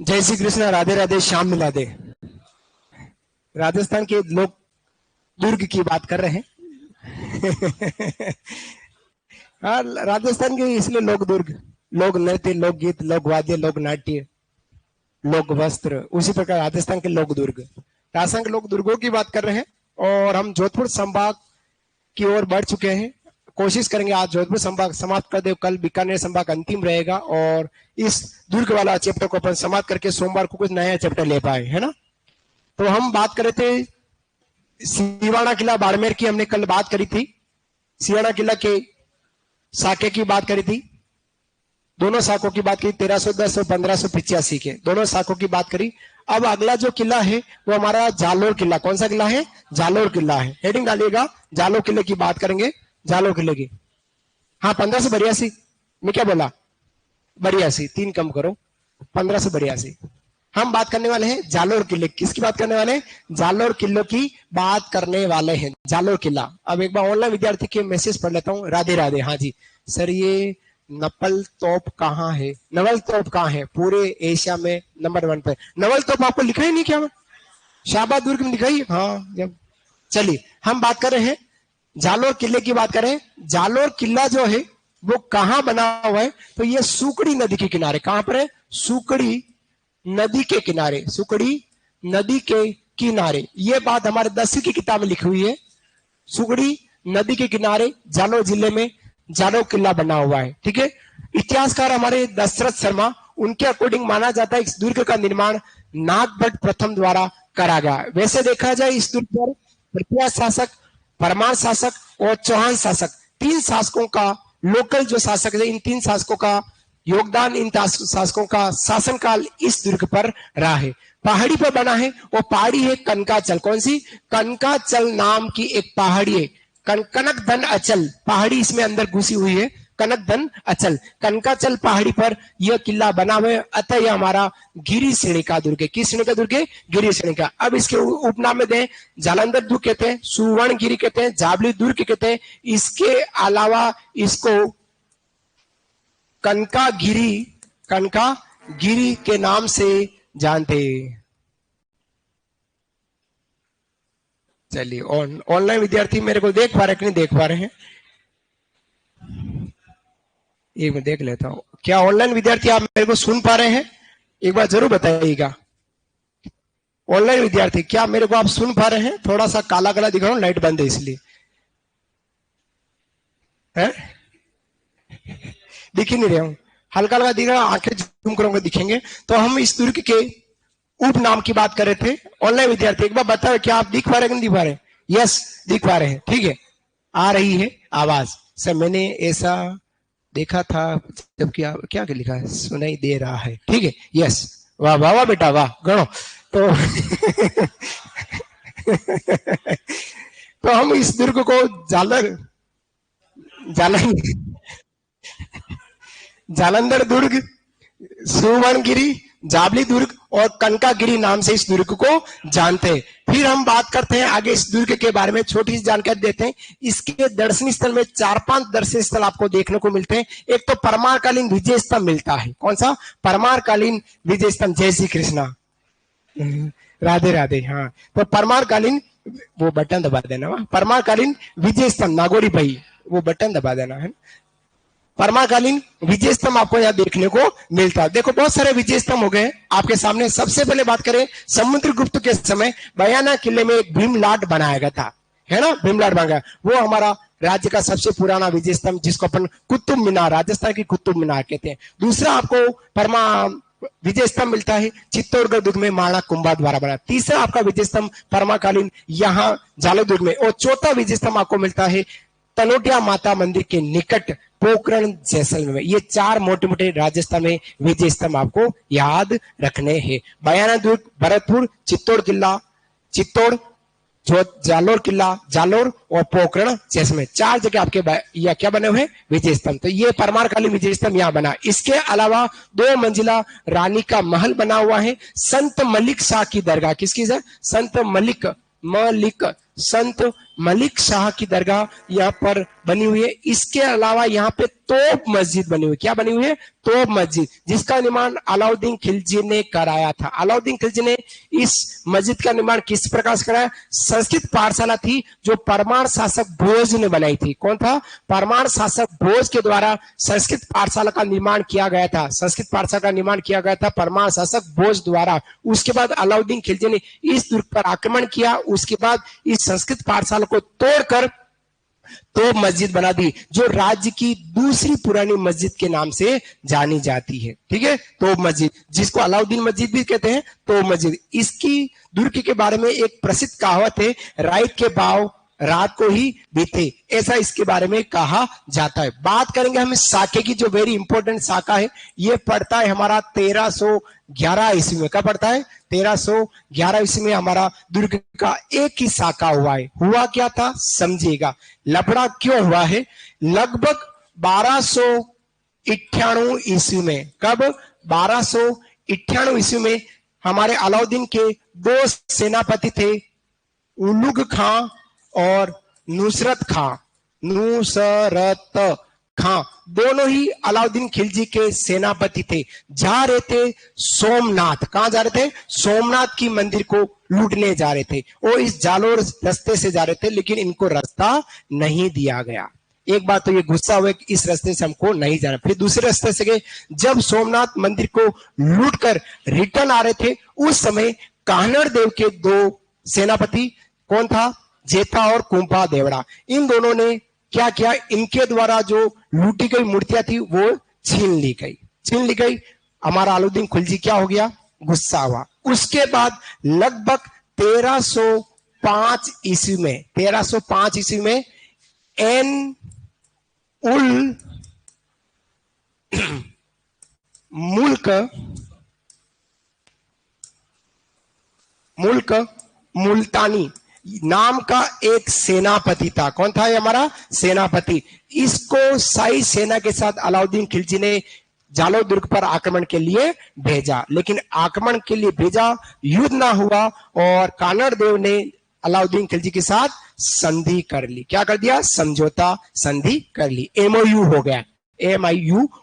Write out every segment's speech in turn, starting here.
जय श्री कृष्ण, राधे राधे, श्याम मिला दे। राजस्थान के लोग दुर्ग की बात कर रहे हैं। हाँ, राजस्थान के इसलिए लोग दुर्ग, लोक नृत्य, लोकगीत, लोक वाद्य, लोक नाट्य, लोक वस्त्र, उसी प्रकार राजस्थान के लोक दुर्ग, राजस्थान के लोक दुर्गों की बात कर रहे हैं। और हम जोधपुर संभाग की ओर बढ़ चुके हैं। कोशिश करेंगे आज जोधपुर संभाग समाप्त कर दे, कल बीकानेर संभाग अंतिम रहेगा और इस दुर्ग वाला चैप्टर को अपन समाप्त करके सोमवार को कुछ नया चैप्टर ले पाए, है ना। तो हम बात कर रहे थे सिवाना किला बाड़मेर की, हमने कल बात करी थी। सिवाना किला के साके की बात करी थी, दोनों साकों की बात करी, 1310 और 1585 के दोनों साकों की बात करी। अब अगला जो किला है वो हमारा जालोर किला। कौन सा किला है? जालोर किला है। हेडिंग डालिएगा, जालोर किले की बात करेंगे। जालोर किले की, हाँ 1582, मैं क्या बोला? 82, 3 कम करो, 1582। हम बात करने वाले हैं जालोर किले। किसकी बात करने वाले हैं? जालोर किले की बात करने वाले हैं। जालोर किला। अब एक बार ऑनलाइन विद्यार्थी के मैसेज पढ़ लेता हूँ। राधे राधे। हाँ जी सर, ये नवल तोप कहाँ है? नवल तोप कहाँ है? पूरे एशिया में नंबर 1 पे नवल तोप। आपको लिखा ही नहीं क्या? शाहबाद दुर्ग में लिखा ही। हाँ, जब चलिए हम बात कर रहे हैं जालोर किले की बात करें। जालोर किला जो है वो कहाँ बना हुआ है? तो ये सुकड़ी नदी के किनारे। कहां पर है? सुकड़ी नदी के किनारे। सुकड़ी नदी के किनारे। ये बात हमारे 10वीं की किताब में लिखी हुई है। सुकड़ी नदी के किनारे जालोर जिले में जालोर किला बना हुआ है। ठीक है। इतिहासकार हमारे दशरथ शर्मा, उनके अकॉर्डिंग माना जाता है इस दुर्ग का निर्माण नागभट्ट प्रथम द्वारा करा गया। वैसे देखा जाए इस दुर्ग पर पृथ्वी शासक, परमार शासक और चौहान शासक, 3 शासकों का, लोकल जो शासक है, इन 3 शासकों का योगदान, इन शासकों का शासनकाल इस दुर्ग पर रहा है। पहाड़ी पर बना है, वो पहाड़ी है कनकाचल। कौन सी? कनकाचल नाम की एक पहाड़ी है। कनकधन अचल पहाड़ी इसमें अंदर घुसी हुई है। कनकधन अचल, कनकाचल पहाड़ी पर यह किला बना हुआ है। अतः यह हमारा गिरी श्रेणी का दुर्ग है। किस श्रेणी का दुर्ग है? गिरी श्रेणी का। अब इसके उपनाम में दें, जालंधर दुर्ग कहते हैं, सुवर्ण गिरी कहते हैं, जाबली दुर्ग कहते हैं। इसके अलावा इसको कनकागिरी के नाम से जानते हैं। चलिए, ऑनलाइन विद्यार्थी मेरे को देख पा रहे कि नहीं देख पा रहे हैं? एक मैं देख लेता हूं। क्या ऑनलाइन विद्यार्थी आप मेरे को सुन पा रहे हैं? एक बार जरूर बताइएगा। ऑनलाइन विद्यार्थी क्या मेरे को आप सुन पा रहे हैं? थोड़ा सा काला काला दिख रहा हूं, लाइट बंद है इसलिए। है? दिख ही नहीं रहे हूं, हल्का हल्का दिख रहा, आंखें झूम करूंगा दिखेंगे। तो हम इस दुर्ग के उपनाम की बात कर रहे थे। ऑनलाइन विद्यार्थी एक बार बताओ, क्या आप दिख पा रहे हैं कि नहीं दिख पा रहे? यस, दिख पा रहे हैं। ठीक है, आ रही है आवाज। सर मैंने ऐसा देखा था, जबकि क्या लिखा है? सुनाई दे रहा है। ठीक है, यस, वाह वाह वाह बेटा वाह, गणो। तो तो हम इस दुर्ग को जालंधर दुर्ग, सुवर्णगिरी, जाबली दुर्ग और कनकागिरी नाम से इस दुर्ग को जानते हैं। फिर हम बात करते हैं आगे इस दुर्ग के बारे में, छोटी सी जानकारी देते हैं। इसके दर्शनीय स्थल में 4-5 दर्शनीय स्थल आपको देखने को मिलते हैं। एक तो परमारकालीन विजय स्तंभ मिलता है। कौन सा? परमारकालीन विजय स्तंभ। जय श्री कृष्णा, राधे राधे। हाँ, तो परमारकालीन, वो बटन दबा देना, परमारकालीन विजय स्तंभ, नागौरी भाई वो बटन दबा देना है। परमाकालीन विजय स्तंभ आपको यहाँ देखने को मिलता है। देखो बहुत सारे विजय स्तंभ हो गए आपके सामने। सबसे पहले बात करें, समुद्रगुप्त के समय बयाना किले में एक भीमलाट बनाया गया था, है ना, भीमलाट बना गया। वो हमारा राज्य का सबसे पुराना विजय स्तंभ, जिसको अपन कुतुब मीनार, राजस्थान की कुतुब मीनार कहते हैं। दूसरा आपको परमा विजय स्तंभ मिलता है चित्तौड़गढ़ दुर्ग में माणा कुंभा द्वारा बना। तीसरा आपका विजय स्तंभ परमाकालीन यहाँ जालोर दुर्ग में। और चौथा विजय स्तंभ आपको मिलता है तनोटिया माता मंदिर के निकट पोखरण जैसलमेर में। ये 4 मोटे मोटे राजस्थान में विजय स्तंभ आपको याद रखने हैं। बयाना दुर्ग, भरतपुर, चित्तौड़ किला, चित्तौड़, जालोर किला, जालोर और पोखरण जैसलमेर, 4 जगह आपके या क्या बने हुए? विजय स्तंभ। तो ये परमारकालीन विजय स्तंभ यहाँ बना। इसके अलावा 2 मंजिला रानी का महल बना हुआ है। संत मलिक शाह की दरगाह, किसकी सर? संत मलिक शाह की दरगाह यहाँ पर बनी हुई है। इसके अलावा यहाँ पे तोप मस्जिद बनी हुई, क्या बनी हुई है? तोप मस्जिद, जिसका निर्माण अलाउद्दीन खिलजी ने कराया था। अलाउद्दीन खिलजी ने इस मस्जिद का निर्माण किस प्रकार से कराया? संस्कृत पाठशाला थी जो परमार शासक भोज ने बनाई थी। कौन था? परमार शासक भोज के द्वारा संस्कृत पाठशाला का निर्माण किया गया था। संस्कृत पाठशाला का निर्माण किया गया था परमार शासक भोज द्वारा। उसके बाद अलाउद्दीन खिलजी ने इस दुर्ग पर आक्रमण किया। उसके बाद इस संस्कृत पाठशाला को तोड़कर तो मस्जिद बना दी, जो राज्य की दूसरी पुरानी मस्जिद के नाम से जानी जाती है। ठीक है, तो मस्जिद, जिसको अलाउद्दीन मस्जिद भी कहते हैं, तो मस्जिद। इसकी दुर्ग के बारे में एक प्रसिद्ध कहावत है, रात के भाव रात को ही बीते, ऐसा इसके बारे में कहा जाता है। बात करेंगे हम साके की, जो वेरी इंपॉर्टेंट साका है। ये पड़ता है हमारा 1311 ईस्वी में। क्या पड़ता है? 1311 ईस्वी में हमारा दुर्ग का एक ही साका हुआ है। हुआ क्या था समझिएगा, लफड़ा क्यों हुआ है। लगभग 1298 ईस्वी में, कब? 1298 ईस्वी में हमारे अलाउद्दीन के दो सेनापति थे, उलुग खां और नुसरत खां। नुसरत खां दोनों ही अलाउद्दीन खिलजी के सेनापति थे। जा रहे थे सोमनाथ। कहां जा रहे थे? सोमनाथ की मंदिर को लूटने जा रहे थे। वो इस जालोर रास्ते से जा रहे थे, लेकिन इनको रास्ता नहीं दिया गया। एक बार तो ये गुस्सा हुए कि इस रास्ते से हमको नहीं जाना। फिर दूसरे रास्ते से गए। जब सोमनाथ मंदिर को लूटकर रिटर्न आ रहे थे, उस समय कान्हड़ देव के दो सेनापति, कौन था? जेठा और कुंपा देवड़ा। इन दोनों ने क्या किया? इनके द्वारा जो लूटी गई मूर्तियां थी वो छीन ली गई। हमारा अलाउद्दीन खिलजी क्या हो गया? गुस्सा हुआ। उसके बाद लगभग 1305 ईस्वी में एन उल मुल्क मुल्तानी नाम का एक सेनापति था। कौन था ये हमारा सेनापति? इसको शाही सेना के साथ अलाउद्दीन खिलजी ने जालोर दुर्ग पर आक्रमण के लिए भेजा, लेकिन आक्रमण के लिए भेजा, युद्ध ना हुआ और कान्हड़ देव ने अलाउद्दीन खिलजी के साथ संधि कर ली। क्या कर दिया? समझौता संधि कर ली। MOU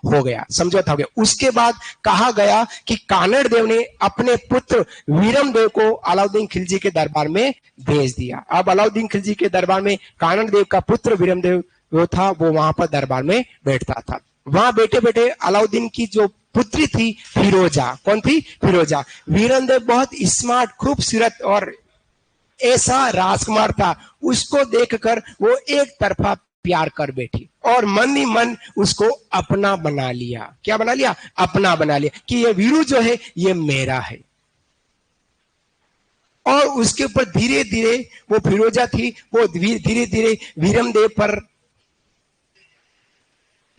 हो गया, समझौता हो गया। उसके बाद कहा गया कि कान्हड़ देव ने अपने पुत्र वीरम देव को अलाउद्दीन खिलजी के दरबार में भेज दिया। अब अलाउद्दीन खिलजी के दरबार में कान्हड़ देव का पुत्र वीरम देव जो था वो वहां पर दरबार में बैठता था। वहां बैठे बैठे अलाउद्दीन की जो पुत्री थी फिरोजा, कौन थी? फिरोजा। वीरम देव बहुत स्मार्ट, खूबसूरत और ऐसा राजकुमार था, उसको देखकर वो एक तरफा प्यार कर बैठी और मन ही मन उसको अपना बना लिया। क्या बना लिया? अपना बना लिया कि ये वीरू जो है ये मेरा है। और उसके ऊपर धीरे धीरे वो फिरोजा थी, वो धीरे धीरे वीरम देव पर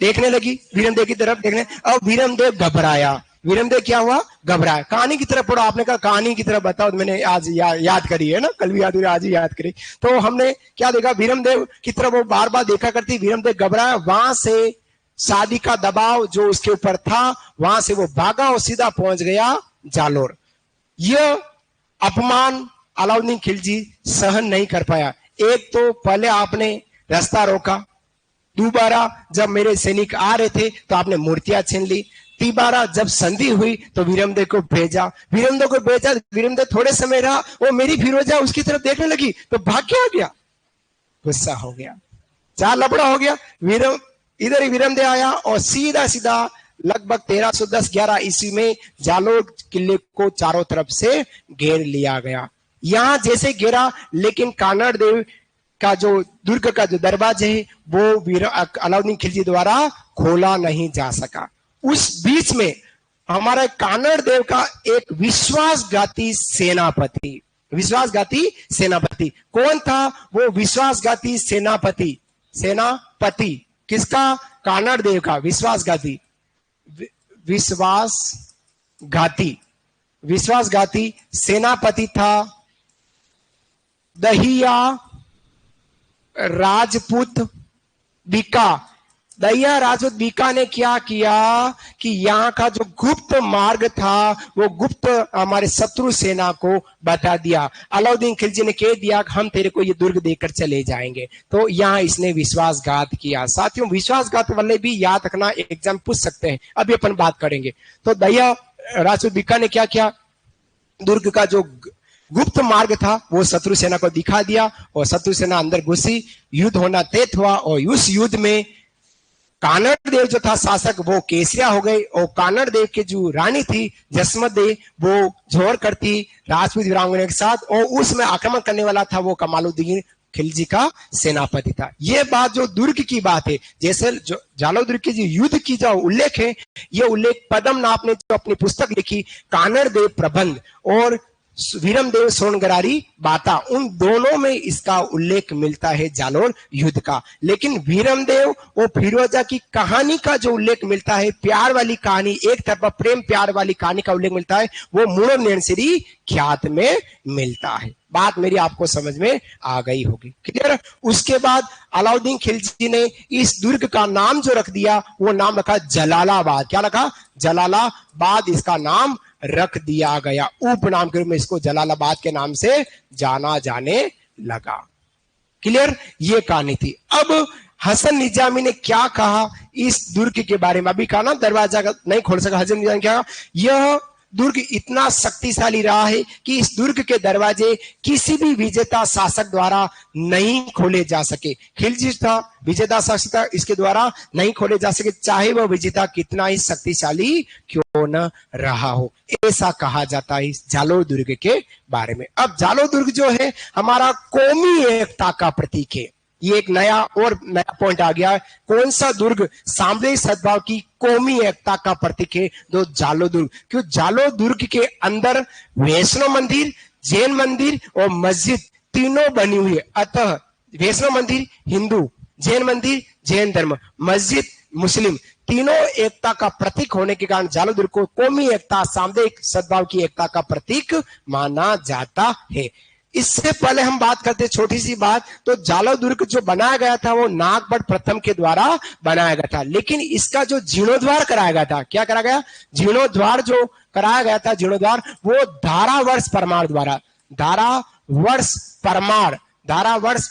देखने लगी, वीरम देव की तरफ देखने। और वीरम देव घबराया। वीरम देव क्या हुआ? घबराया। कहानी की तरफ पढ़ो। आपने कहा कहानी की तरफ बताओ, मैंने आज याद करी है ना, कल भी याद हुई, आज ही याद करी। तो हमने क्या देखा? वीरम देव की तरफ वो बार बार देखा करती। वीरम देव घबराया। वहां से शादी का दबाव जो उसके ऊपर था, वहां से वो भागा और सीधा पहुंच गया जालोर। यह अपमान अलाउद्दीन खिलजी सहन नहीं कर पाया। एक तो पहले आपने रास्ता रोका, दोबारा जब मेरे सैनिक आ रहे थे तो आपने मूर्तियां छीन ली, तीबारा जब संधि हुई तो वीरमदेव को भेजा। वीरमदेव थोड़े समय रहा, वो मेरी फिरोजा उसकी तरफ देखने लगी तो भाग के आ गया। गुस्सा हो गया, चार लबड़ा हो गया। इधर ही वीरमदेव आया और सीधा सीधा लगभग 1310-11 ईस्वी में जालोर किले को चारों तरफ से घेर लिया गया। यहां जैसे घेरा, लेकिन कान्हड़ देव का जो दुर्ग का जो दरवाजा है वो अलाउद्दीन खिलजी द्वारा खोला नहीं जा सका। उस बीच में हमारा कान्हड़ देव का एक विश्वासघाती सेनापति कौन था? वो विश्वासघाती सेनापति किसका? कान्हड़ देव का विश्वासघाती सेनापति था दहिया राजपूत बिका। दैया राजपूत बीका ने क्या किया कि यहाँ का जो गुप्त मार्ग था वो गुप्त हमारे शत्रु सेना को बता दिया। अलाउद्दीन खिलजी ने कह दिया कि हम तेरे को ये दुर्ग देकर चले जाएंगे, तो यहाँ इसने विश्वासघात किया। साथियों, विश्वासघात वाले भी याद रखना, एग्जाम पूछ सकते हैं, अभी अपन बात करेंगे। तो दैया राजपूत बीका ने क्या किया, दुर्ग का जो गुप्त मार्ग था वो शत्रु सेना को दिखा दिया और शत्रु सेना अंदर घुसी, युद्ध होना तय हुआ। और उस युद्ध में कानड़ देव जो था शासक वो केसरिया हो गए और कानड़ देव की जो रानी थी जसमत देव वो जोर करती राजपूत वीरांगना के साथ, और उसमें आक्रमण करने वाला था वो कमालुद्दीन खिलजी का सेनापति था। ये बात जो दुर्ग की बात है, जैसे जो जालो दुर्ग की जो युद्ध की जो उल्लेख है, ये उल्लेख पद्मनाभ ने जो अपनी पुस्तक लिखी कानड़ देव प्रबंध और वीरमदेव सोनगरारी बाता, उन दोनों में इसका उल्लेख मिलता है जालोर युद्ध का। लेकिन वीरमदेव और फिरोजा की कहानी का जो उल्लेख मिलता है, प्यार वाली कहानी, एक तरफा प्रेम प्यार वाली कहानी का उल्लेख मिलता है, वो मूल नैनसिरी ख्यात में मिलता है। बात मेरी आपको समझ में आ गई होगी, क्लियर। उसके बाद अलाउद्दीन खिलजी ने इस दुर्ग का नाम जो रख दिया वो नाम रखा जलालाबाद। क्या रखा? जलालाबाद इसका नाम रख दिया गया। उपनाम के रूप में इसको जलालाबाद के नाम से जाना जाने लगा। क्लियर, ये कहानी थी। अब हसन निजामी ने क्या कहा इस दुर्ग के बारे में? अभी कहा ना दरवाजा नहीं खोल सका। हसन निजामी क्या कहा? यह दुर्ग इतना शक्तिशाली रहा है कि इस दुर्ग के दरवाजे किसी भी विजेता शासक द्वारा नहीं खोले जा सके। खिलजी था विजेता शासक था, इसके द्वारा नहीं खोले जा सके, चाहे वह विजेता कितना ही शक्तिशाली क्यों न रहा हो। ऐसा कहा जाता है इस जालोर दुर्ग के बारे में। अब जालोर दुर्ग जो है हमारा कौमी एकता का प्रतीक है। ये एक नया पॉइंट आ गया है। कौन सा दुर्ग? सामरिक सद्भाव की कौमी एकता का प्रतीक है दो जालो दुर्ग। क्यों? जालो दुर्ग के अंदर वैष्णव मंदिर, जैन मंदिर और मस्जिद तीनों बनी हुई है। अतः वैष्णव मंदिर हिंदू, जैन मंदिर जैन धर्म, मस्जिद मुस्लिम, तीनों एकता का प्रतीक होने के कारण जालो दुर्ग को कौमी एकता, सामरिक सद्भाव की एकता का प्रतीक माना जाता है। इससे पहले हम बात करते छोटी सी बात, तो जालो दुर्ग जो बनाया गया था वो नागभट्ट प्रथम के द्वारा बनाया गया था। लेकिन इसका जो जीर्णोद्वार कराया गया था, क्या करा गया? जीर्णोद्वार जो कराया गया था, जीर्णोद्वार वो धारावर्ष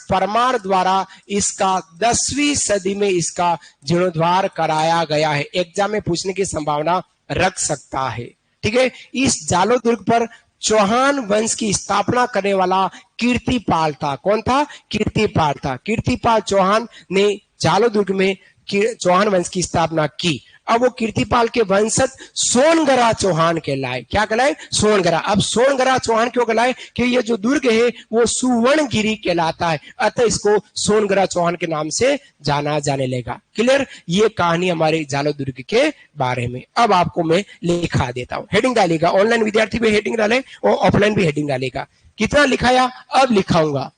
परमार द्वारा इसका 10वीं सदी में इसका जीर्णोद्वार कराया गया है। एग्जाम में पूछने की संभावना रख सकता है। ठीक है, इस जालो दुर्ग पर चौहान वंश की स्थापना करने वाला कीर्तिपाल था। कौन था? कीर्तिपाल था। कीर्तिपाल चौहान ने जालो दुर्ग में चौहान वंश की स्थापना की। अब वो कीर्तिपाल के वंशज सोनगरा चौहान कहलाए। क्या कहलाए? सोनगरा। अब सोनगरा चौहान क्यों कहलाए? कि ये जो दुर्ग है वो सुवर्णगिरी कहलाता है, अतः इसको सोनगरा चौहान के नाम से जाना जाने लगा। क्लियर, ये कहानी हमारे जालो दुर्ग के बारे में। अब आपको मैं लिखा देता हूं, हेडिंग डालेगा। ऑनलाइन विद्यार्थी भी हेडिंग डाले और ऑफलाइन भी हेडिंग डालेगा। कितना लिखाया? अब लिखाऊंगा,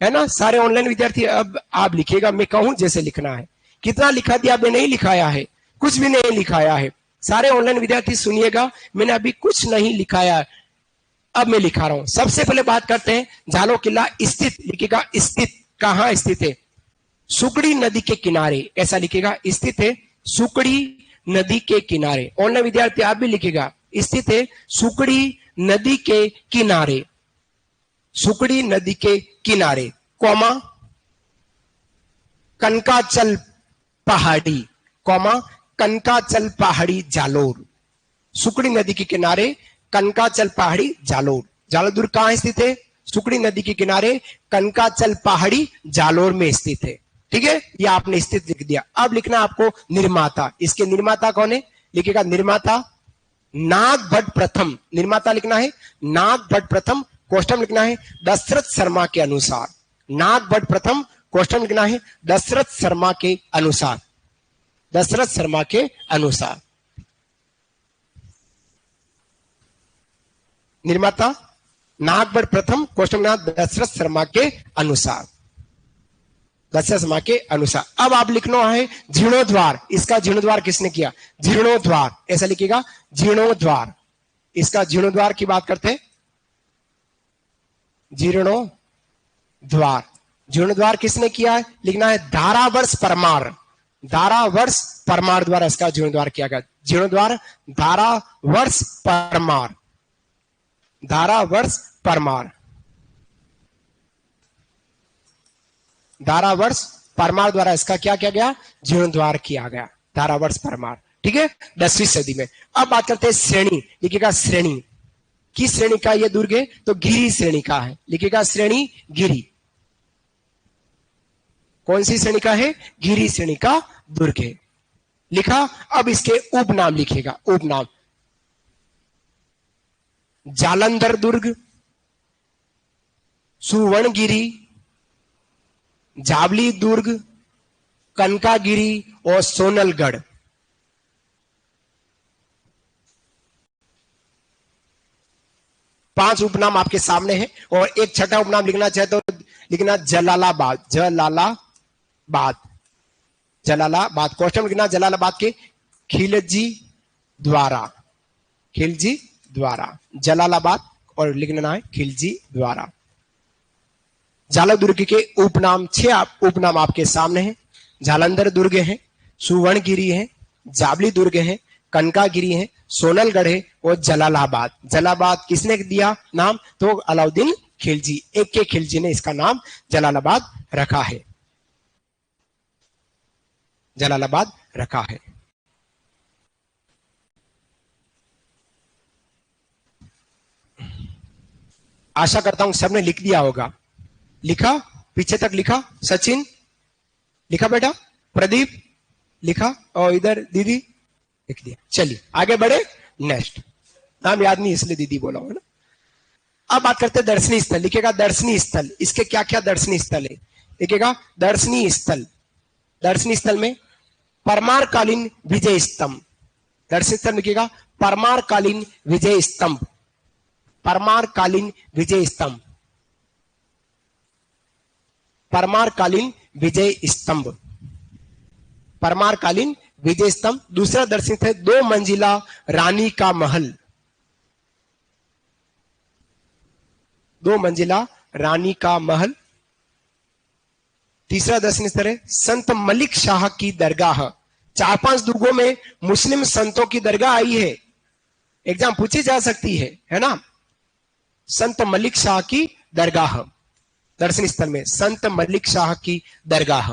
है ना। सारे ऑनलाइन विद्यार्थी अब आप लिखेगा, मैं कहूं जैसे लिखना है। कितना लिखा दिया? आपने नहीं लिखाया है, कुछ भी नहीं लिखाया है। सारे ऑनलाइन विद्यार्थी सुनिएगा, मैंने अभी कुछ नहीं लिखाया, अब मैं लिखा रहा हूं। सबसे पहले बात करते हैं जालो किला स्थित, लिखेगा स्थित। कहां स्थित है? सुकड़ी नदी के किनारे, ऐसा लिखेगा। स्थित है सुकड़ी नदी के किनारे। ऑनलाइन विद्यार्थी आप भी लिखेगा, स्थित है सुकड़ी नदी के किनारे, सुकड़ी नदी के किनारे, कौमा कनकाचल पहाड़ी, कौमा कनकाचल पहाड़ी जालोर। सुकड़ी नदी के किनारे कनकाचल पहाड़ी जालोर। जालोर दुर्ग कहां स्थित है? सुकड़ी नदी के किनारे कनकाचल पहाड़ी जालोर में स्थित है। ठीक है, ये आपने स्थित लिख दिया। अब लिखना आपको निर्माता। इसके निर्माता कौन है? लिखेगा निर्माता नागभट्ट प्रथम। निर्माता लिखना है नागभट्ट प्रथम, क्वेश्चन लिखना है दशरथ शर्मा के अनुसार। नागभट्ट प्रथम, क्वेश्चन लिखना है दशरथ शर्मा के अनुसार। दशरथ शर्मा के अनुसार निर्माता नागभट्ट प्रथम, क्वेश्चन दशरथ शर्मा के अनुसार। दशरथ शर्मा के अनुसार। अब आप लिखना है जीर्णोद्वार। इसका जीर्णोद्वार किसने किया? जीर्णोद्वार, ऐसा लिखिएगा जीर्णोद्वार। इसका जीर्णोद्वार की बात करते हैं। जीर्णोद्वार, जीर्णोद्वार किसने किया है? लिखना है धारावर्ष परमार। धारावर्ष परमार द्वारा इसका जीर्णोद्धार किया गया। जीर्णोद्धार धारावर्ष परमार, धारावर्ष परमार, धारावर्ष परमार द्वारा इसका क्या किया गया? जीर्णोद्धार किया गया, धारावर्ष परमार। ठीक है, 10वीं सदी में। अब बात करते हैं श्रेणी। लिखिएगा श्रेणी, किस श्रेणी का यह दुर्ग है? तो गिरी श्रेणी का है। लिखिएगा श्रेणी गिरी। कौन सी श्रेणी का है? गिरी श्रेणी का दुर्ग है। लिखा। अब इसके उपनाम लिखिएगा, उपनाम। जालंधर दुर्ग, सुवर्णगिरी, जावली दुर्ग, कनकागिरी और सोनलगढ़। पांच उपनाम आपके सामने हैं। और एक छठा उपनाम लिखना चाहे तो लिखना जलालाबाद, जलालाबाद, जलालाबाद। क्वेश्चन लिखना जलालाबाद के खिलजी द्वारा, खिलजी द्वारा, जलालाबाद और लिखना है खिलजी द्वारा। जालंधर दुर्ग के उपनाम 6 उपनाम आपके सामने हैं। जालंधर दुर्ग है, सुवर्णगिरी है, जावली दुर्ग है, कनकागिरी है, सोनलगढ़ है और जलालाबाद। जलालाबाद किसने दिया नाम? तो अलाउद्दीन खिलजी, एक के खिलजी ने इसका नाम जलालाबाद रखा है, जलालाबाद रखा है। आशा करता हूं सबने लिख दिया होगा। लिखा? पीछे तक लिखा? सचिन लिखा? बेटा प्रदीप लिखा? और इधर दीदी लिख दिया। चलिए आगे बढ़े। नेक्स्ट, नाम याद नहीं इसलिए दीदी बोला हो ना। अब बात करते हैं दर्शनीय स्थल। लिखेगा दर्शनीय स्थल। इसके क्या क्या दर्शनीय स्थल है? लिखेगा दर्शनीय स्थल। दर्शनीय स्थल में परमारकालीन विजय स्तंभ। दर्शनीय स्थल लिखेगा परमारकालीन विजय स्तंभ, परमारकालीन विजय स्तंभ, परमारकालीन विजय स्तंभ, परमारकालीन विजय स्तंभ। दूसरा दर्शित है 2 मंजिला रानी का महल, 2 मंजिला रानी का महल। तीसरा दर्शनीय स्थल है संत मलिक शाह की दरगाह। 4-5 दुर्गों में मुस्लिम संतों की दरगाह आई है, एग्जाम पूछी जा सकती है ना। संत मलिक शाह की दरगाह, दर्शनीय स्थल में संत मलिक शाह की दरगाह,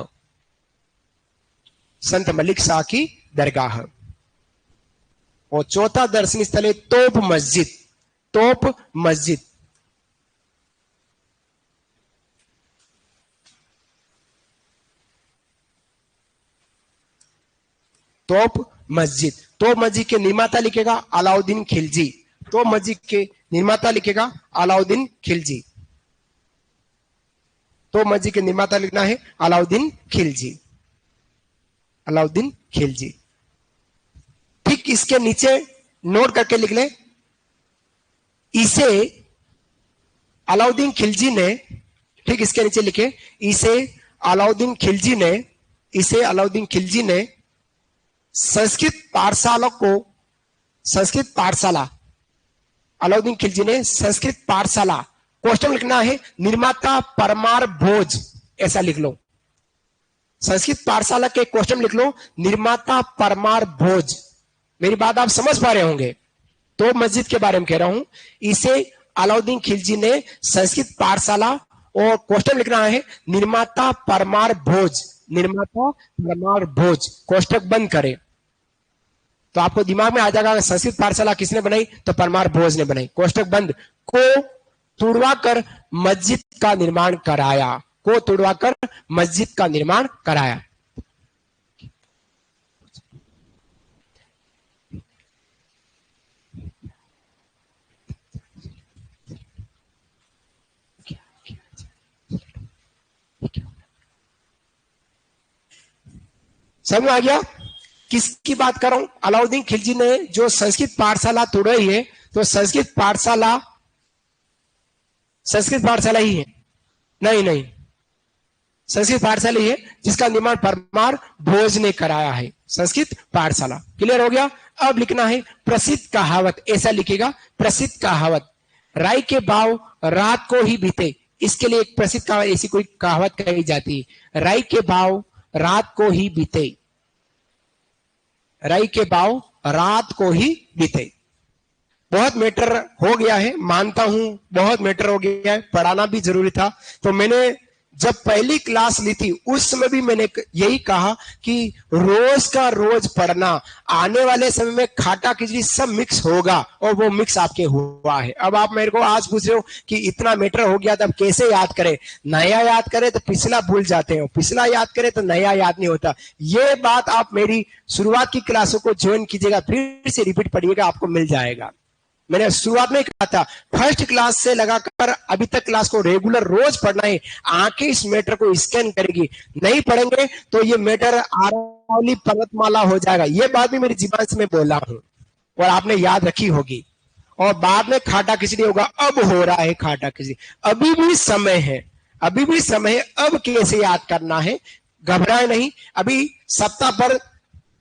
संत मलिक शाह की दरगाह। और चौथा दर्शनीय स्थल है तोप मस्जिद, तोप मस्जिद, तोप मस्जिद। तोप मस्जिद के निर्माता लिखेगा अलाउद्दीन खिलजी। तोप मस्जिद के निर्माता लिखेगा अलाउद्दीन खिलजी। तोप मस्जिद के निर्माता लिखना है अलाउद्दीन खिलजी, अलाउद्दीन खिलजी। ठीक इसके नीचे नोट करके लिख ले, इसे अलाउद्दीन खिलजी ने, ठीक इसके नीचे लिखे, इसे अलाउद्दीन खिलजी ने, इसे अलाउद्दीन खिलजी ने संस्कृत पाठशाला को, संस्कृत पाठशाला, अलाउद्दीन खिलजी ने संस्कृत पाठशाला, क्वेश्चन लिखना है निर्माता परमार भोज, ऐसा लिख लो। संस्कृत पाठशाला के क्वेश्चन लिख लो निर्माता परमार भोज। मेरी बात आप समझ पा रहे होंगे। तो मस्जिद के बारे में कह रहा हूं, इसे अलाउद्दीन खिलजी ने संस्कृत पाठशाला, और क्वेश्चन लिखना है निर्माता परमार भोज, निर्माता परमार भोज। कोष्टक बंद करें तो आपको दिमाग में आ जाएगा संस्कृत पाठशाला किसने बनाई? तो परमार भोज ने बनाई। कोष्टक बंद। को तुड़वाकर मस्जिद का निर्माण कराया, को तुड़वाकर मस्जिद का निर्माण कराया। समझ में आ गया किसकी बात कर रहा हूं? अलाउद्दीन खिलजी ने जो संस्कृत पाठशाला तोड़ी है, तो संस्कृत पाठशाला, संस्कृत पाठशाला ही है, नहीं नहीं, संस्कृत पाठशाला ही है जिसका निर्माण परमार भोज ने कराया है, संस्कृत पाठशाला। क्लियर हो गया? अब लिखना है प्रसिद्ध कहावत, ऐसा लिखेगा प्रसिद्ध कहावत। राय के भाव रात को ही बीते, इसके लिए एक प्रसिद्ध कहावत, ऐसी कोई कहावत कही जाती है, राय के भाव रात को ही बीते, रई के पाव रात को ही बीते। बहुत मैटर हो गया है, मानता हूं बहुत मैटर हो गया है, पढ़ाना भी जरूरी था। तो मैंने जब पहली क्लास ली थी उस समय भी मैंने यही कहा कि रोज का रोज पढ़ना, आने वाले समय में खाटा खिचड़ी सब मिक्स होगा, और वो मिक्स आपके हुआ है। अब आप मेरे को आज पूछ रहे हो कि इतना मैटर हो गया तब कैसे याद करें, नया याद करें तो पिछला भूल जाते हो, पिछला याद करें तो नया याद नहीं होता। ये बात आप मेरी शुरुआत की क्लासों को ज्वाइन कीजिएगा, फिर से रिपीट पढ़िएगा, आपको मिल जाएगा। मैंने शुरुआत में कहा था फर्स्ट क्लास से लगाकर अभी तक क्लास को रेगुलर रोज पढ़ना है। आंखें इस मैटर को स्कैन करेगी, नहीं पढ़ेंगे तो ये मैटर आरावली पर्वतमाला हो जाएगा। ये बात भी मेरी जीवन से मैं बोला हूं और आपने याद रखी होगी। और बाद में खाटा खिचड़ी होगा, अब हो रहा है खाटा खिचड़ी, अभी भी समय है, अभी भी समय है। अब कैसे याद करना है, घबराए नहीं। अभी सप्ताह पर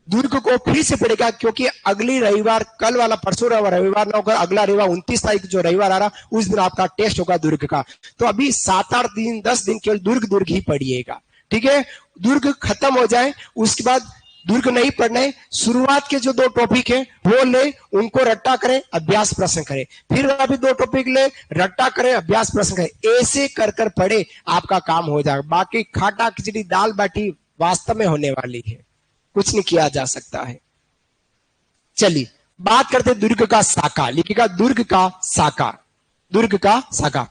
दुर्ग को फिर से पड़ेगा, क्योंकि अगली रविवार, कल वाला परसों रविवार ना होगा, अगला रविवार 29 तारीख जो रविवार आ रहा उस दिन आपका टेस्ट होगा दुर्ग का। तो अभी 7-8 दिन 10 दिन केवल दुर्ग ही पढ़िएगा, ठीक है। दुर्ग खत्म हो जाए उसके बाद दुर्ग नहीं पढ़ना है। शुरुआत के जो 2 टॉपिक है वो ले, उनको रट्टा करें, अभ्यास प्रश्न करें, फिर अभी 2 टॉपिक ले, रट्टा करें, अभ्यास प्रश्न करें, ऐसे कर कर पढ़े, आपका काम हो जाएगा। बाकी खाटा खिचड़ी दाल बाटी वास्तव में होने वाली है, कुछ नहीं किया जा सकता है। चलिए बात करते दुर्ग का साका, लिखिएगा दुर्ग का साका, दुर्ग का साका।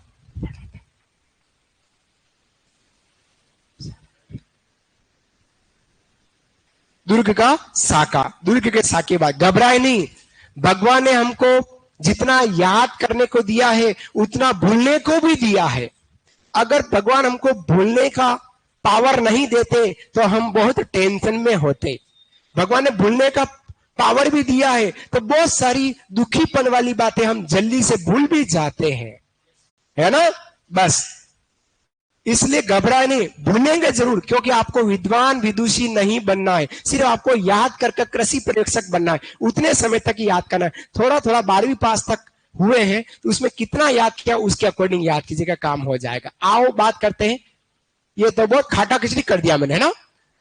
दुर्ग का साका, दुर्ग के साके बाद घबराए नहीं। भगवान ने हमको जितना याद करने को दिया है उतना भूलने को भी दिया है। अगर भगवान हमको भूलने का पावर नहीं देते तो हम बहुत टेंशन में होते। भगवान ने भूलने का पावर भी दिया है तो बहुत सारी दुखीपन वाली बातें हम जल्दी से भूल भी जाते हैं, है ना। बस इसलिए घबराए नहीं, भूलेंगे जरूर, क्योंकि आपको विद्वान विदुषी नहीं बनना है, सिर्फ आपको याद कर कृषि पर्यवेक्षक बनना है। उतने समय तक ही याद करना है। थोड़ा थोड़ा 12वीं पास तक हुए हैं तो उसमें कितना याद किया उसके अकॉर्डिंग याद कीजिएगा, काम हो जाएगा। आओ बात करते हैं। ये तो बहुत खाटा खिचड़ी कर दिया मैंने, है ना,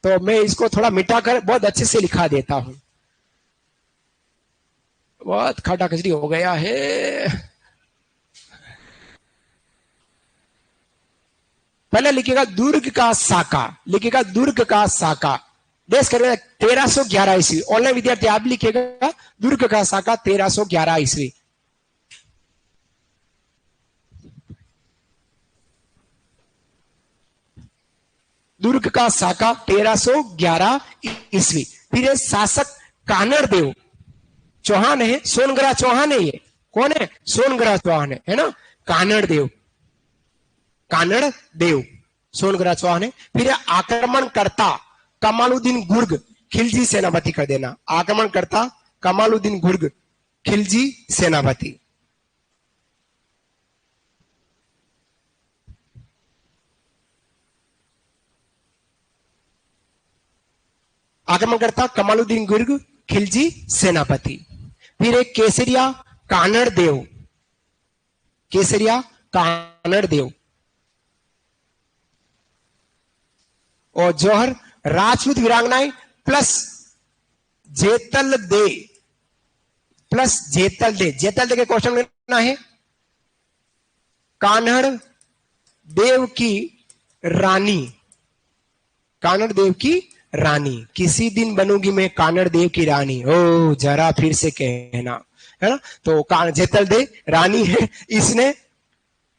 तो मैं इसको थोड़ा मिटा कर बहुत अच्छे से लिखा देता हूं। बहुत खाटा खिचड़ी हो गया है। पहले लिखिएगा दुर्ग का साका, लिखिएगा दुर्ग का साका। देश करेगा 1311 ईस्वी। ऑनलाइन विद्यार्थी आप लिखिएगा दुर्ग का साका 1311 ईस्वी। दुर्ग का साका 1311 ईस्वी। फिर ये शासक कानड़ देव चौहान है, सोनग्राह चौहान है। ये कौन है? सोनग्राह चौहान है ना। कानड़ देव, कानड़ देव सोनग्राह चौहान है। फिर आक्रमणकर्ता कमालुद्दीन गुर्ग खिलजी सेनापति कर देना। आक्रमणकर्ता कमालुद्दीन गुर्ग खिलजी सेनापति। आक्रमणकर्ता कमालुद्दीन गुर्ग खिलजी सेनापति। फिर एक केसरिया कानड़ देव, केसरिया कानड़ देव। और जौहर राजपूत वीरांगनाएं प्लस जेतल दे, प्लस जेतल दे। जेतल दे के क्वेश्चन लेना है। कान्हड़ देव की रानी, कानड़ देव की रानी। किसी दिन बनूंगी मैं कानड़ देव की रानी, ओ जरा फिर से कहना, है ना। तो जेतल दे रानी है, इसने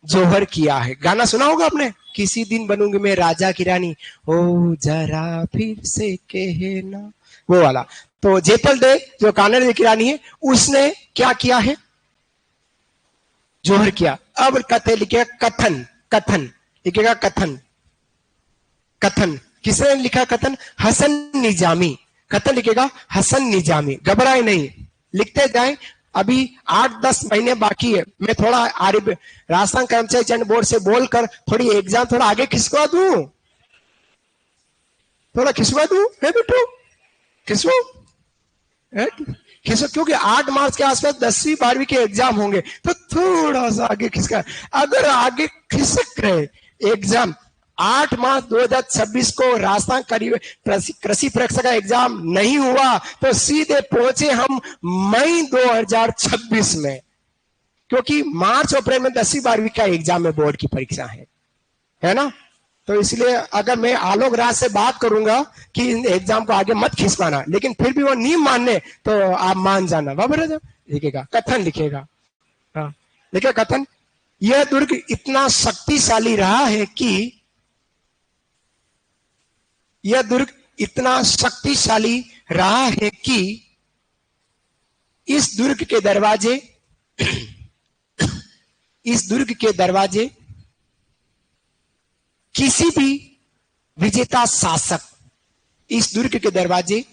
जौहर किया है। गाना सुना होगा आपने, किसी दिन बनूंगी मैं राजा की रानी, ओ जरा फिर से कहना, वो वाला। तो जेतल दे जो कानड़ देव की रानी है उसने क्या किया है? जौहर किया। अब कहते लिखेगा कथन, कथन लिखेगा कथन, कथन। किसने लिखा कथन? हसन निजामी। कथन लिखेगा हसन निजामी। घबराए नहीं, लिखते जाए। अभी 8-10 महीने बाकी है। मैं थोड़ा राजस्थान कर्मचारी चयन बोर्ड से बोलकर थोड़ी एग्जाम थोड़ा आगे खिसका दूं, थोड़ा खिसका दूं है बेटू, खिसको खिसको, क्योंकि 8 मार्च के आसपास 10वीं 12वीं के एग्जाम होंगे तो थोड़ा सा आगे खिसका। अगर आगे खिसक रहे एग्जाम 8 मार्च 2026 को राजस्थान कृषि परीक्षा का एग्जाम नहीं हुआ तो सीधे पहुंचे हम मई 2026 में, क्योंकि मार्च अप्रैल में 10वीं 12वीं का एग्जाम है, बोर्ड की परीक्षा है ना। तो इसलिए अगर मैं आलोक राज से बात करूंगा कि एग्जाम को आगे मत खिसकाना, लेकिन फिर भी वो नहीं मानने तो आप मान जाना। बाबा लिखेगा, कथन लिखेगा, हाँ लिखे कथन, यह दुर्ग इतना शक्तिशाली रहा है कि यह दुर्ग इतना शक्तिशाली रहा है कि इस दुर्ग के दरवाजे इस दुर्ग के दरवाजे किसी भी विजेता शासक, इस दुर्ग के दरवाजे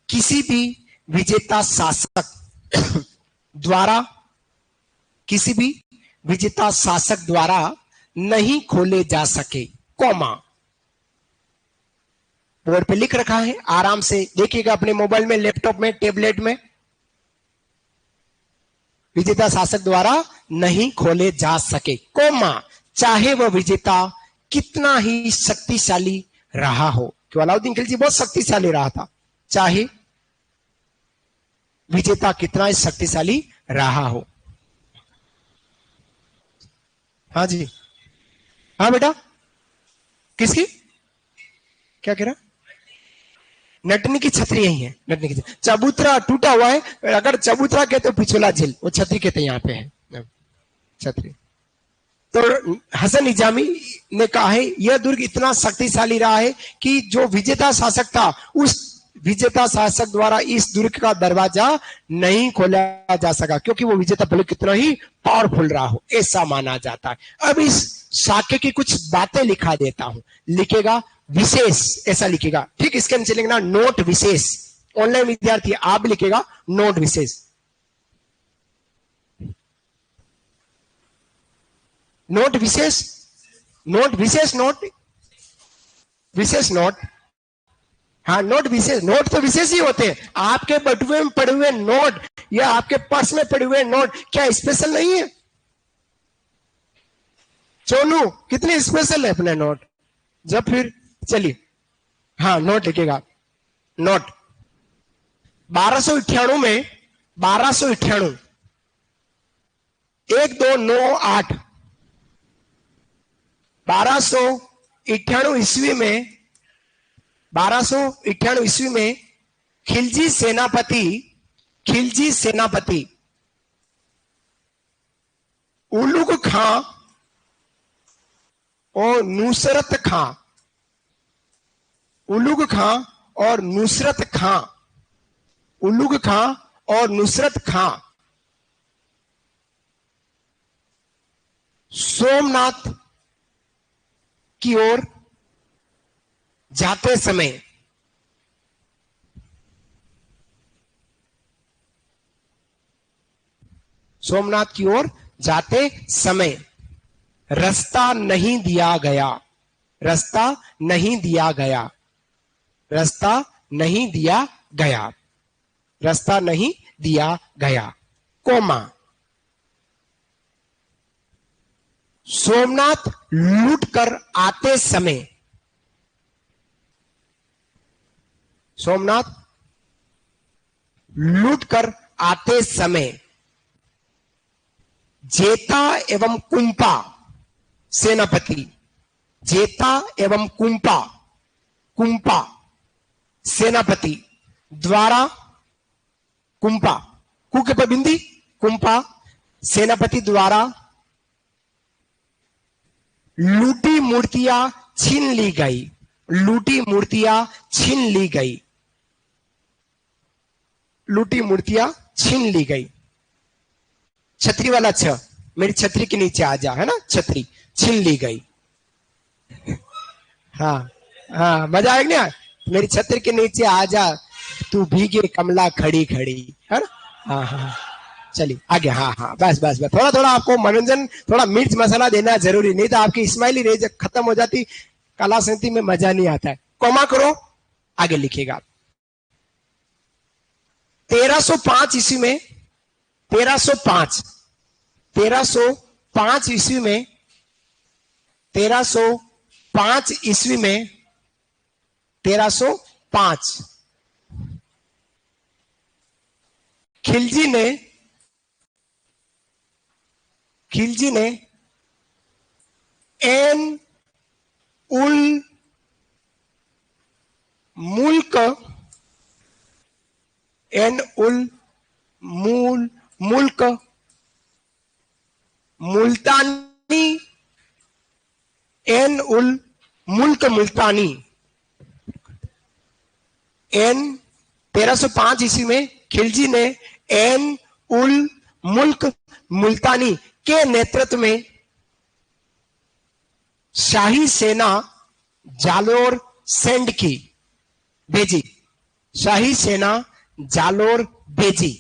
किसी भी विजेता शासक द्वारा, किसी भी विजेता शासक द्वारा नहीं खोले जा सके, कॉमा। बोर्ड पे लिख रखा है, आराम से देखिएगा अपने मोबाइल में, लैपटॉप में, टैबलेट में। विजेता शासक द्वारा नहीं खोले जा सके, कॉमा, चाहे वह विजेता कितना ही शक्तिशाली रहा हो। क्यों? अलाउद्दीन खिलजी बहुत शक्तिशाली रहा था, चाहे विजेता कितना ही शक्तिशाली रहा हो। हाँ जी, हाँ बेटा, किसकी क्या कह रहा? नटनी की छतरी यही है, नटनी की चबूतरा टूटा हुआ है, अगर चबूतरा कहते तो पिछोला झील, वो छतरी कहते यहाँ पे है छतरी। तो हसन निजामी ने कहा है यह दुर्ग इतना शक्तिशाली रहा है कि जो विजेता शासक था उस विजेता शासक द्वारा इस दुर्ग का दरवाजा नहीं खोला जा सका, क्योंकि वो विजेता भले कितना ही पावरफुल रहा हो, ऐसा माना जाता है। अब इस साक्य की कुछ बातें लिखा देता हूं, लिखेगा विशेष, ऐसा लिखेगा, ठीक। इसके नीचे लिखना नोट विशेष, ऑनलाइन विद्यार्थी आप लिखेगा नोट विशेष, नोट विशेष, नोट विशेष, नोट विशेष, नोट, हाँ नोट विशेष। नोट तो विशेष ही होते हैं, आपके बटुए में पड़े हुए नोट या आपके पर्स में पड़े हुए नोट क्या स्पेशल नहीं है? चोनू कितने स्पेशल है अपने नोट। जब फिर चलिए, हाँ नोट लिखेगा, नोट 1298 में 1298 1298 1298 ईस्वी में 1298 ईस्वी में खिलजी सेनापति उलुग खां और नुसरत खां, उलुग खां और नुसरत खां, उलुग खां और नुसरत खां सोमनाथ की ओर जाते समय सोमनाथ की ओर जाते समय रास्ता नहीं दिया गया, रास्ता नहीं दिया गया, रास्ता नहीं दिया गया, रास्ता नहीं दिया गया, कोमा। सोमनाथ लूट कर आते समय, सोमनाथ लूट कर आते समय जेता एवं कुंपा सेनापति, जेता एवं कुंपा, कुंपा सेनापति द्वारा, कुंपा कु के बिंदी, कुंपा सेनापति द्वारा लूटी मूर्तियां छीन ली गई, लूटी मूर्तियां छीन ली गई, लूटी मूर्तियां छीन ली गई। छतरी वाला छ, मेरी छतरी के नीचे आ जा, है ना, छतरी छीन ली गई। हाँ हाँ, मजा आएगा ना, मेरी छतरी के नीचे आ जा तू भीगे कमला खड़ी खड़ी, है ना। हाँ हाँ चलिए आगे, हाँ हाँ बस बस बस, थोड़ा थोड़ा आपको मनोरंजन, थोड़ा मिर्च मसाला देना जरूरी, नहीं तो आपकी स्माइली रेंज खत्म हो जाती, कला संस्कृति में मजा नहीं आता है। कॉमा करो, आगे लिखिएगा। 1305 ईस्वी में, 1305 ईस्वी में, 1305 ईस्वी में 1305 खिलजी ने एन उल मुल्क मुल्तानी एन उल मुल्क मुल्तानी 1305 ईस्वी में खिलजी ने एन उल मुल्क मुल्तानी के नेतृत्व में शाही सेना जालोर सेंड की भेजी। शाही सेना जालोर भेजी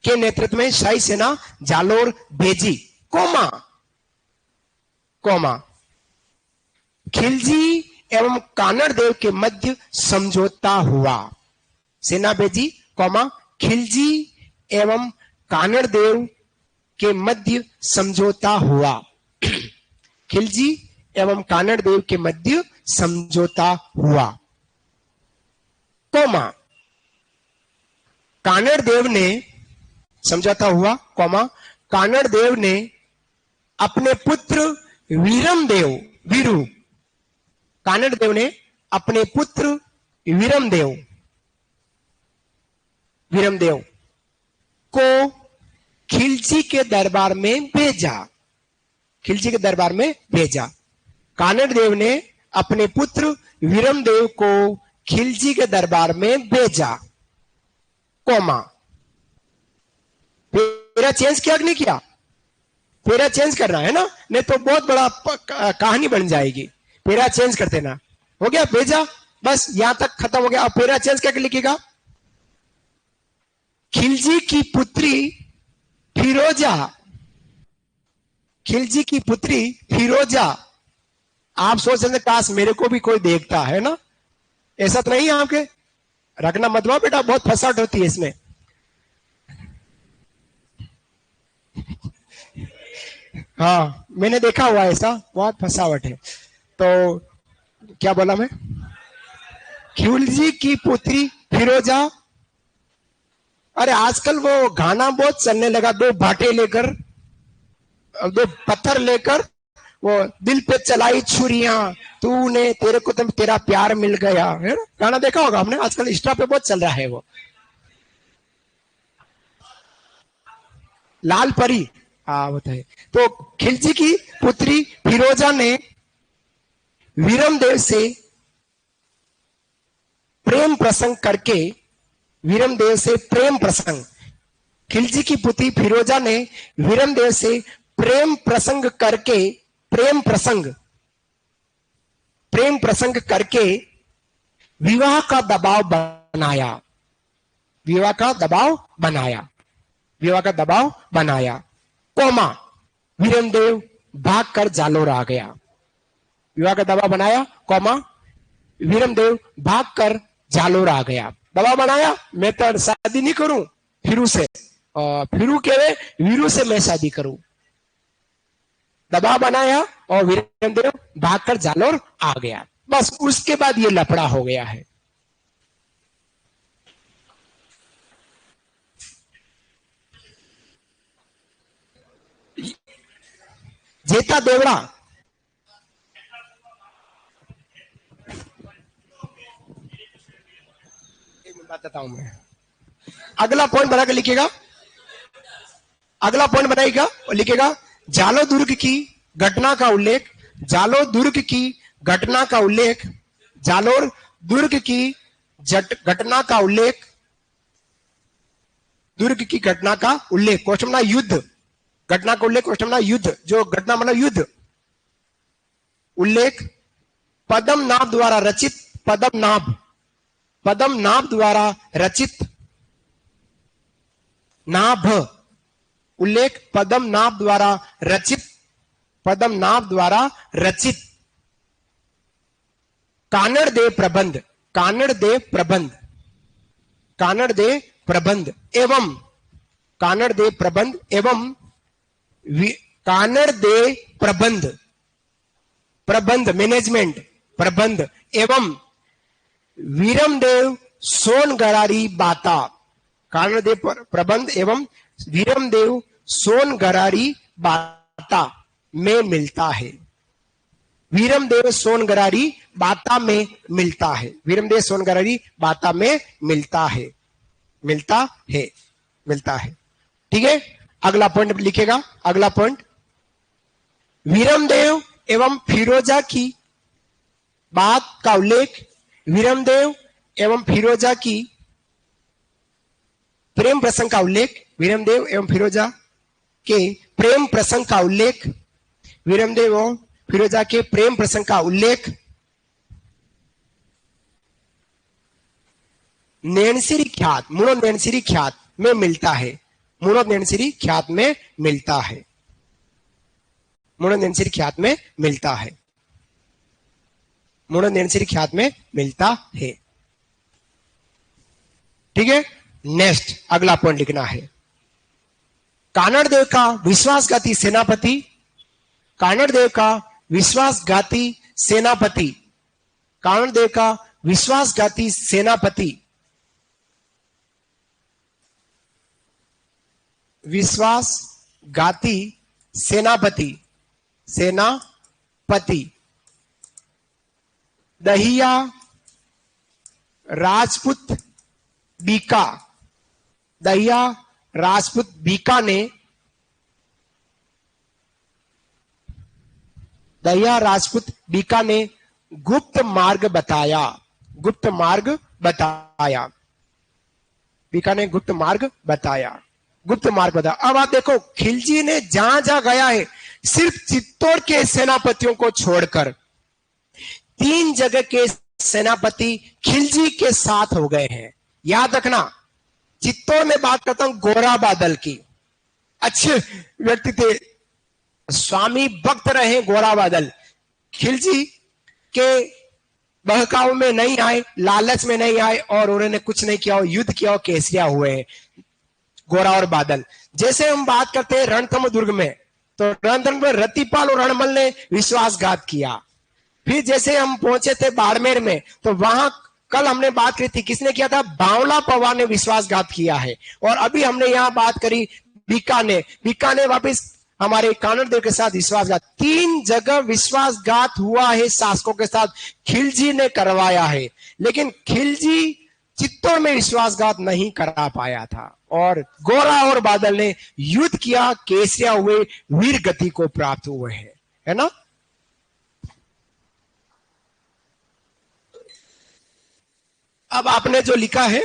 के नेतृत्व में शाही सेना जालोर भेजी, कोमा खिलजी एवं कानड़ देव के मध्य समझौता हुआ। सेना भेजी, खिलजी एवं कानड़ देव के मध्य समझौता हुआ। खिलजी एवं कानड़ देव के मध्य समझौता हुआ, कानड़ देव ने समझौता हुआ, कानड़ देव ने अपने पुत्र वीरू कानड़ देव ने अपने पुत्र वीरमदेव को खिलजी के दरबार में भेजा। कानड़ देव ने अपने पुत्र वीरमदेव को खिलजी के दरबार में भेजा, फेरा चेंज किया कि नहीं किया? फेरा चेंज करना है ना, नहीं तो बहुत बड़ा कहानी बन जाएगी। फेरा चेंज करते ना, हो गया, भेजा, बस यहां तक खत्म हो गया। अब फेरा चेंज करके लिखिएगा, खिलजी की पुत्री फिरोजा। आप सोच रहे काश मेरे को भी कोई देखता है ना, ऐसा तो नहीं है आपके? रखना मत बेटा, बहुत फसाट होती है इसमें। हाँ, मैंने देखा हुआ ऐसा, बहुत फसावट है। तो क्या बोला मैं? खिलजी की पुत्री फिरोजा। अरे आजकल वो गाना बहुत चलने लगा, दो भाटे लेकर, दो पत्थर लेकर, वो दिल पे चलाई छुरियां, तूने तेरे को तो तेरा प्यार मिल गया, है ना? गाना देखा होगा हमने, आजकल इंस्टा पे बहुत चल रहा है वो। लाल परी, हाँ बताइए। तो खिलजी की पुत्री फिरोजा ने वीरमदेव से प्रेम प्रसंग खिलजी की पुत्री फिरोजा ने वीरमदेव से प्रेम करके विवाह का दबाव बनाया, वीरमदेव भागकर जालोर आ गया। विवाह का दबाव बनाया, वीरमदेव भागकर जालोर आ गया। दबाव बनाया, मैं तो शादी नहीं करूं फिरू से, फिरू के वीरू से मैं शादी करूं। दबाव बनाया और वीरमदेव भागकर जालोर आ गया। बस उसके बाद ये लफड़ा हो गया है। जेता देवड़ा, बताता हूं मैं। अगला पॉइंट बना के लिखिएगा, लिखिएगा जालो दुर्ग की घटना का उल्लेख, जालोर दुर्ग की घटना का उल्लेख, दुर्ग की घटना का उल्लेख, क्वेश्चन बना युद्ध, घटना का उल्लेख, क्वेश्चन बना युद्ध, जो घटना मतलब युद्ध, उल्लेख पद्मनाभ द्वारा रचित, पद्मनाभ द्वारा रचित, उल्लेख पद्मनाभ द्वारा रचित कानड़ देव प्रबंध एवं प्रबंध मैनेजमेंट प्रबंध एवं वीरमदेव सोनगरारी बाता, कानड़देव प्रबंध एवं वीरमदेव सोनगरारी बाता में मिलता है। वीरमदेव सोनगरारी बाता में मिलता है। वीरमदेव सोनगरारी बाता में मिलता है, मिलता है, मिलता है। ठीक है, अगला पॉइंट लिखेगा। अगला पॉइंट, वीरमदेव एवं फिरोजा की बात का उल्लेख, वीरमदेव एवं फिरोजा की प्रेम प्रसंग का उल्लेख, वीरमदेव एवं फिरोजा के प्रेम प्रसंग का उल्लेख, वीरमदेव एवं फिरोजा के प्रेम प्रसंग का उल्लेख नैनसिरी ख्यात, मुणोनैनसिरी ख्यात में मिलता है। मुणोनैनसिरी ख्यात में मिलता है। मुणोनैनसिरी ख्यात में मिलता है। मुणोनैनसिरी ख्यात में मिलता है। ठीक है, नेक्स्ट अगला पॉइंट लिखना है। कानड़देव का विश्वासघाती सेनापति, कानड़देव का विश्वासघाती सेनापति, कानड़देव का विश्वासघाती सेनापति, विश्वासघाती सेनापति, सेनापति दहिया राजपूत बीका, दहिया राजपूत बीका ने, दहिया राजपूत बीका ने गुप्त मार्ग बताया, गुप्त मार्ग बताया, बीका ने गुप्त मार्ग बताया, गुप्त मार्ग बताया। अब आप देखो, खिलजी ने जहां जहां गया है सिर्फ चित्तौड़ के सेनापतियों को छोड़कर 3 जगह के सेनापति खिलजी के साथ हो गए हैं। याद रखना, चित्तौड़ में बात करता हूं गोरा बादल की, अच्छे व्यक्ति थे, स्वामी भक्त रहे गोरा बादल, खिलजी के बहकाव में नहीं आए, लालच में नहीं आए और उन्होंने कुछ नहीं किया, युद्ध किया और केसरिया हुए हैं गोरा और बादल। जैसे हम बात करते हैं रणथंभ दुर्ग में, तो रणथंभ में रतिपाल और रणमल ने विश्वासघात किया। फिर जैसे हम पहुंचे थे बाड़मेर में, तो वहां कल हमने बात करी थी, किसने किया था? बावला पवार ने विश्वासघात किया है। और अभी हमने यहां बात करी बीका ने वापिस हमारे कानड़देव के साथ विश्वासघात। 3 जगह विश्वासघात हुआ है शासकों के साथ, खिलजी ने करवाया है। लेकिन खिलजी चित्तौड़ में विश्वासघात नहीं करा पाया था और गोरा और बादल ने युद्ध किया, केसरिया हुए, वीर गति को प्राप्त हुए हैं, है ना। अब आपने जो लिखा है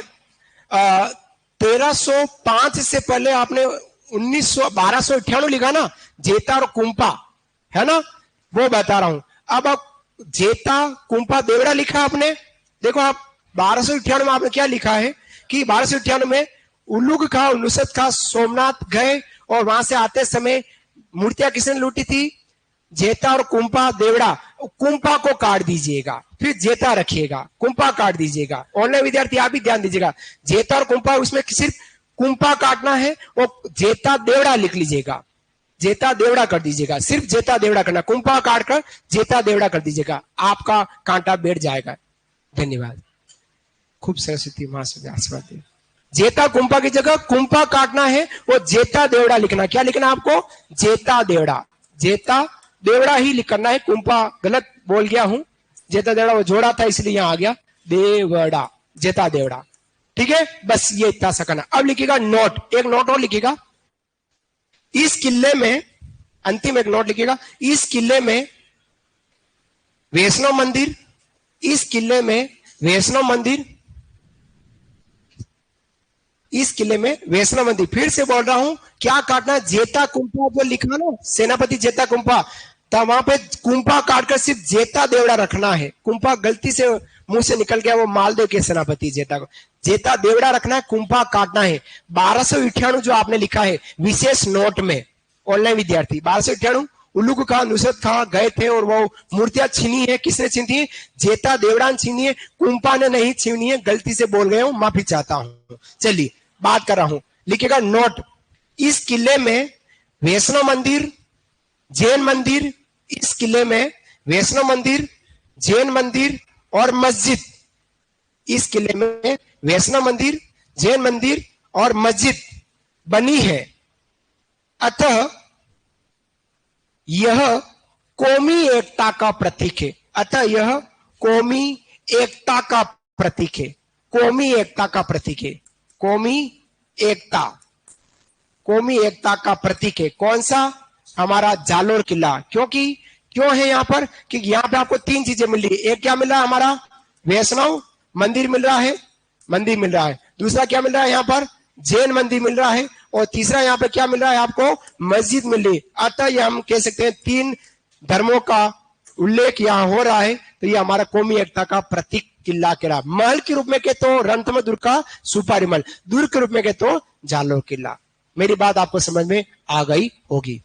1305 से पहले आपने 1298 लिखा ना, जेता और कुंपा, है ना, वो बता रहा हूं। अब आप जेता कुंपा देवड़ा लिखा आपने, देखो आप 1298 में आपने क्या लिखा है कि 1298 में उल्लूग खा, नुसरत खा सोमनाथ गए और वहां से आते समय मूर्तियां किसने लूटी थी? जेता और कुंपा देवड़ा। कुंपा को काट दीजिएगा, फिर जेता रखिएगा, कुंपा काट दीजिएगा। ऑनलाइन विद्यार्थी आप भी ध्यान दीजिएगा, जेता और कुंपा, उसमें सिर्फ कुंपा काटना है और जेता देवड़ा लिख लीजिएगा, जेता देवड़ा कर दीजिएगा, सिर्फ जेता देवड़ा करना, कुंपा काट कर जेता देवड़ा कर दीजिएगा, आपका कांटा बैठ जाएगा। धन्यवाद, खूब सरस्वती मां से आशीर्वाद। जेता कुंपा की जगह कुंपा काटना है, वो जेता देवड़ा लिखना। क्या लिखना आपको? जेता देवड़ा, जेता देवड़ा ही लिखना है। कुंपा गलत बोल गया हूं, जेता देवड़ा वो जोड़ा था इसलिए यहां आ गया, देवड़ा, जेता देवड़ा। ठीक है, बस ये इतना सा करना। अब लिखिएगा नोट, एक नोट और लिखिएगा। इस किले में, अंतिम एक नोट लिखिएगा, इस किले में वैष्णव मंदिर, इस किले में वैष्णव मंदिर, इस किले में वैष्णव मंदिर। फिर से बोल रहा हूं, क्या काटना? जेता कुंपा जो लिखा ना, सेनापति जेता कुंपा, तब वहां पे कुंपा काटकर सिर्फ जेता देवड़ा रखना है। कुंपा गलती से मुंह से निकल गया, वो मालदेव के सेनापति जेता को, जेता देवड़ा रखना है, कुंपा काटना है। 1298 जो आपने लिखा है विशेष नोट में, ऑनलाइन विद्यार्थी, 1298 उल्लू खां, नुसरत खां गए थे और वो मूर्तियां छीनी है। किसने छीनी है? जेता देवड़ा ने छीनी है, कुंपा ने नहीं छीनी है। गलती से बोल गए हूं, माफी चाहता हूं। चलिए बात कर रहा हूं, लिखेगा नोट। इस किले में वैष्णव मंदिर, जैन मंदिर, इस किले में वैष्णव मंदिर, जैन मंदिर और मस्जिद। इस किले में वैष्णव मंदिर, जैन मंदिर और मस्जिद बनी है। अतः यह कौमी एकता का प्रतीक है। अतः यह कौमी एकता का प्रतीक है। कौमी एकता का प्रतीक है। कौमी एकता, कौमी एकता का प्रतीक है। कौन सा? हमारा जालोर किला। क्योंकि क्यों है यहाँ पर? क्योंकि यहाँ पे आपको तीन चीजें मिल रही है। एक क्या मिल रहा है? हमारा वैष्णव मंदिर मिल रहा है, मंदिर मिल रहा है। दूसरा क्या मिल रहा है? यहाँ पर जैन मंदिर मिल रहा है। और तीसरा यहाँ पे क्या मिल रहा है आपको? मस्जिद मिल रही है। अतः ये हम कह सकते हैं तीन धर्मों का उल्लेख यहाँ हो रहा है। तो ये हमारा कौमी एकता का प्रतीक किला किला। महल के रूप में कहे तो रणथंभौर दुर्ग का सुपारी महल, दुर्ग के रूप में कहे तो जालोर किला। मेरी बात आपको समझ में आ गई होगी।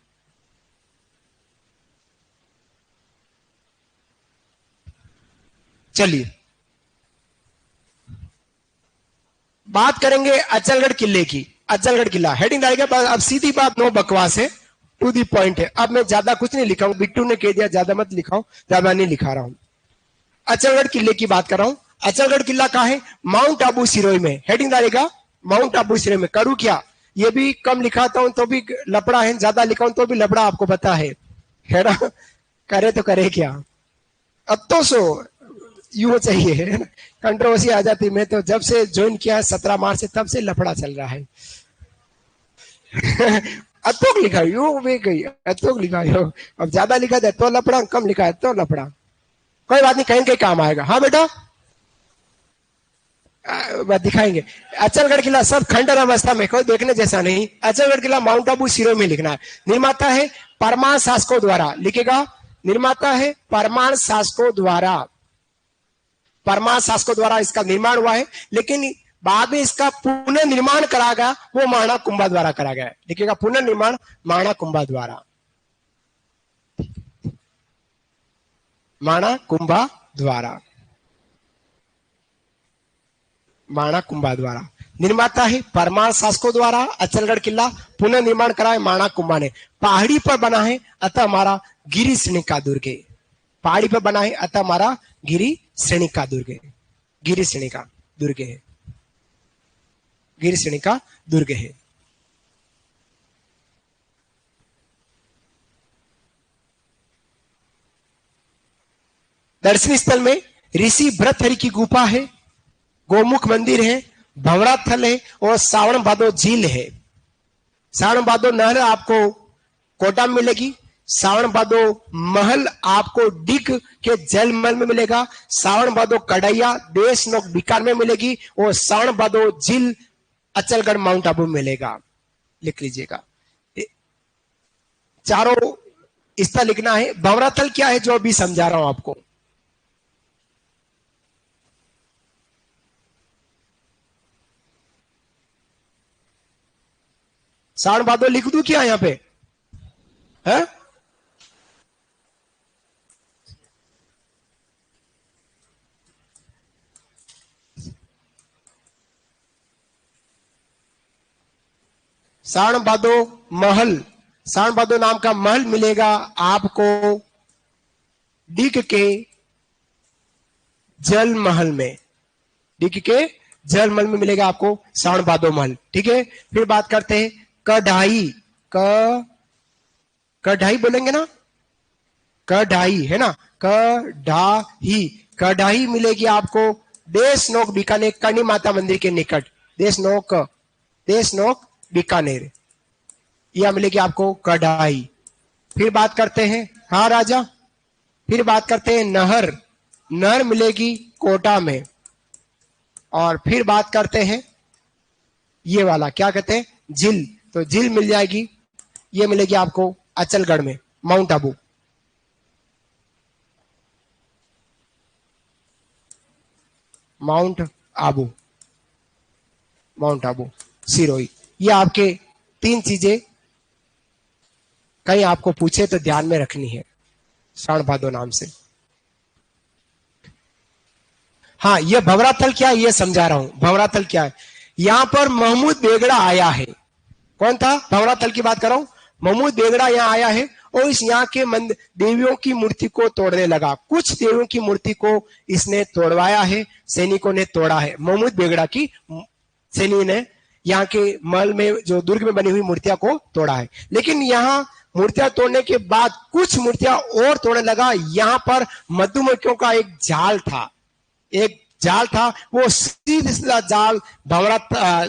चलिए बात करेंगे अचलगढ़ किले की। अचलगढ़ किला हेडिंग डालेगा। अब सीधी बात, नो बकवास है, टू दी पॉइंट है। अब मैं ज्यादा कुछ नहीं लिखा हूं, बिट्टू ने कह दिया ज्यादा मत लिखाओ, ज्यादा नहीं लिखा रहा हूं। अचलगढ़ किले की बात कर रहा हूं। अचलगढ़ किला कहाँ है? माउंट आबू सिरोही में। हेडिंग डालेगा माउंट आबू सिरोही में। करूं क्या? ये भी कम लिखाता हूं तो भी लपड़ा है, ज्यादा लिखा हूं तो भी लपड़ा, आपको पता है ना? करे तो करे क्या, अब तो सो यूं चाहिए, कंट्रोवर्सी आ जाती। मैं तो जब से ज्वाइन किया है 17 मार्च से, तब से लफड़ा चल रहा है। अतोक लिखा यू भी गई, अतोक लिखा यो। अब ज्यादा लिखा जाए तो लफड़ा, कम लिखा है तो लफड़ा। कोई बात नहीं, कहीं कहीं काम आएगा। हाँ बेटा दिखाएंगे। अचलगढ़ किला सब खंडर अवस्था में, कोई देखने जैसा नहीं। अचलगढ़ किला माउंट आबू सिरोही में लिखना है। निर्माता है परमार शासकों द्वारा। लिखेगा निर्माता है परमार शासकों द्वारा। परमार शासकों द्वारा इसका निर्माण हुआ है, लेकिन बाद में इसका पुनर्निर्माण करा गया, वो महाणा कुंभा द्वारा करा गया। लिखेगा पुनर्निर्माण महाणा कुंभा द्वारा। महाणा कुंभा द्वारा, महाणा कुंभा द्वारा। निर्माता है परमार शासकों द्वारा। अचलगढ़ किला पुनर्निर्माण करा है महाणा कुंभा ने। पहाड़ी पर बना है, अतः हमारा गिरी श्रेणी का दुर्ग है। पहाड़ी पर बना है, अतः हमारा गिरी श्रेणी का दुर्ग है। गिरी श्रेणी का दुर्ग है। गिरी श्रेणी का दुर्ग है। दर्शनीय स्थल में ऋषि भृतहरि की गुफा है, गोमुख मंदिर है, भंवरा थल है और सावन भादो झील है। सावन भादो नहर आपको कोटा में मिलेगी। सावन भादो महल आपको डिग के जल महल में मिलेगा। सावन भादो कढ़ैया देश नोक बीकान में मिलेगी। और सावन भादो झील अचलगढ़ माउंट आबू में मिलेगा। लिख लीजिएगा, चारों स्थल लिखना है। भंवरा थल क्या है जो अभी समझा रहा हूं आपको। सावन भादो लिख दूं क्या यहां पे है? सावन भादो महल, सावन भादो नाम का महल मिलेगा आपको डिग के जल महल में। डिग के जल महल में मिलेगा आपको सावन भादो महल। ठीक है, फिर बात करते हैं कढ़ाई। कढ़ाई बोलेंगे ना, कढ़ाई है ना, कढ़ाई। कढ़ाई मिलेगी आपको देश नोक बीकानेर, करणी माता मंदिर के निकट। देश नोक बीकानेर, यह मिलेगी आपको कढ़ाई। फिर बात करते हैं, हाँ राजा, फिर बात करते हैं नहर। नहर मिलेगी कोटा में। और फिर बात करते हैं ये वाला, क्या कहते हैं, झील। तो झील मिल जाएगी, ये मिलेगी आपको अचलगढ़ में, mount Abu. Mount Abu, mount Abu Sirohi. ये आपके तीन चीजें कहीं आपको पूछे तो ध्यान में रखनी है सावन भादो नाम से। हाँ, ये भंवरा थल क्या है ये समझा रहा हूं। भंवरा थल क्या है, यहां पर महमूद बेगड़ा आया है। कौन था? भंवरा थल की बात कर रहा हूं। महमूद बेगड़ा यहां आया है और इस यहाँ के देवियों की मूर्ति को तोड़ने लगा। कुछ देवियों की मूर्ति को इसने तोड़वाया है, सैनिकों ने तोड़ा है। महमूद बेगड़ा की सैनिक ने यहाँ के महल में जो दुर्ग में बनी हुई मूर्तियां को तोड़ा है। लेकिन यहाँ मूर्तियां तोड़ने के बाद कुछ मूर्तियां और तोड़ने लगा। यहाँ पर मधुमक्खियों का एक जाल था, एक जाल था, वो सीधा सीधा जाल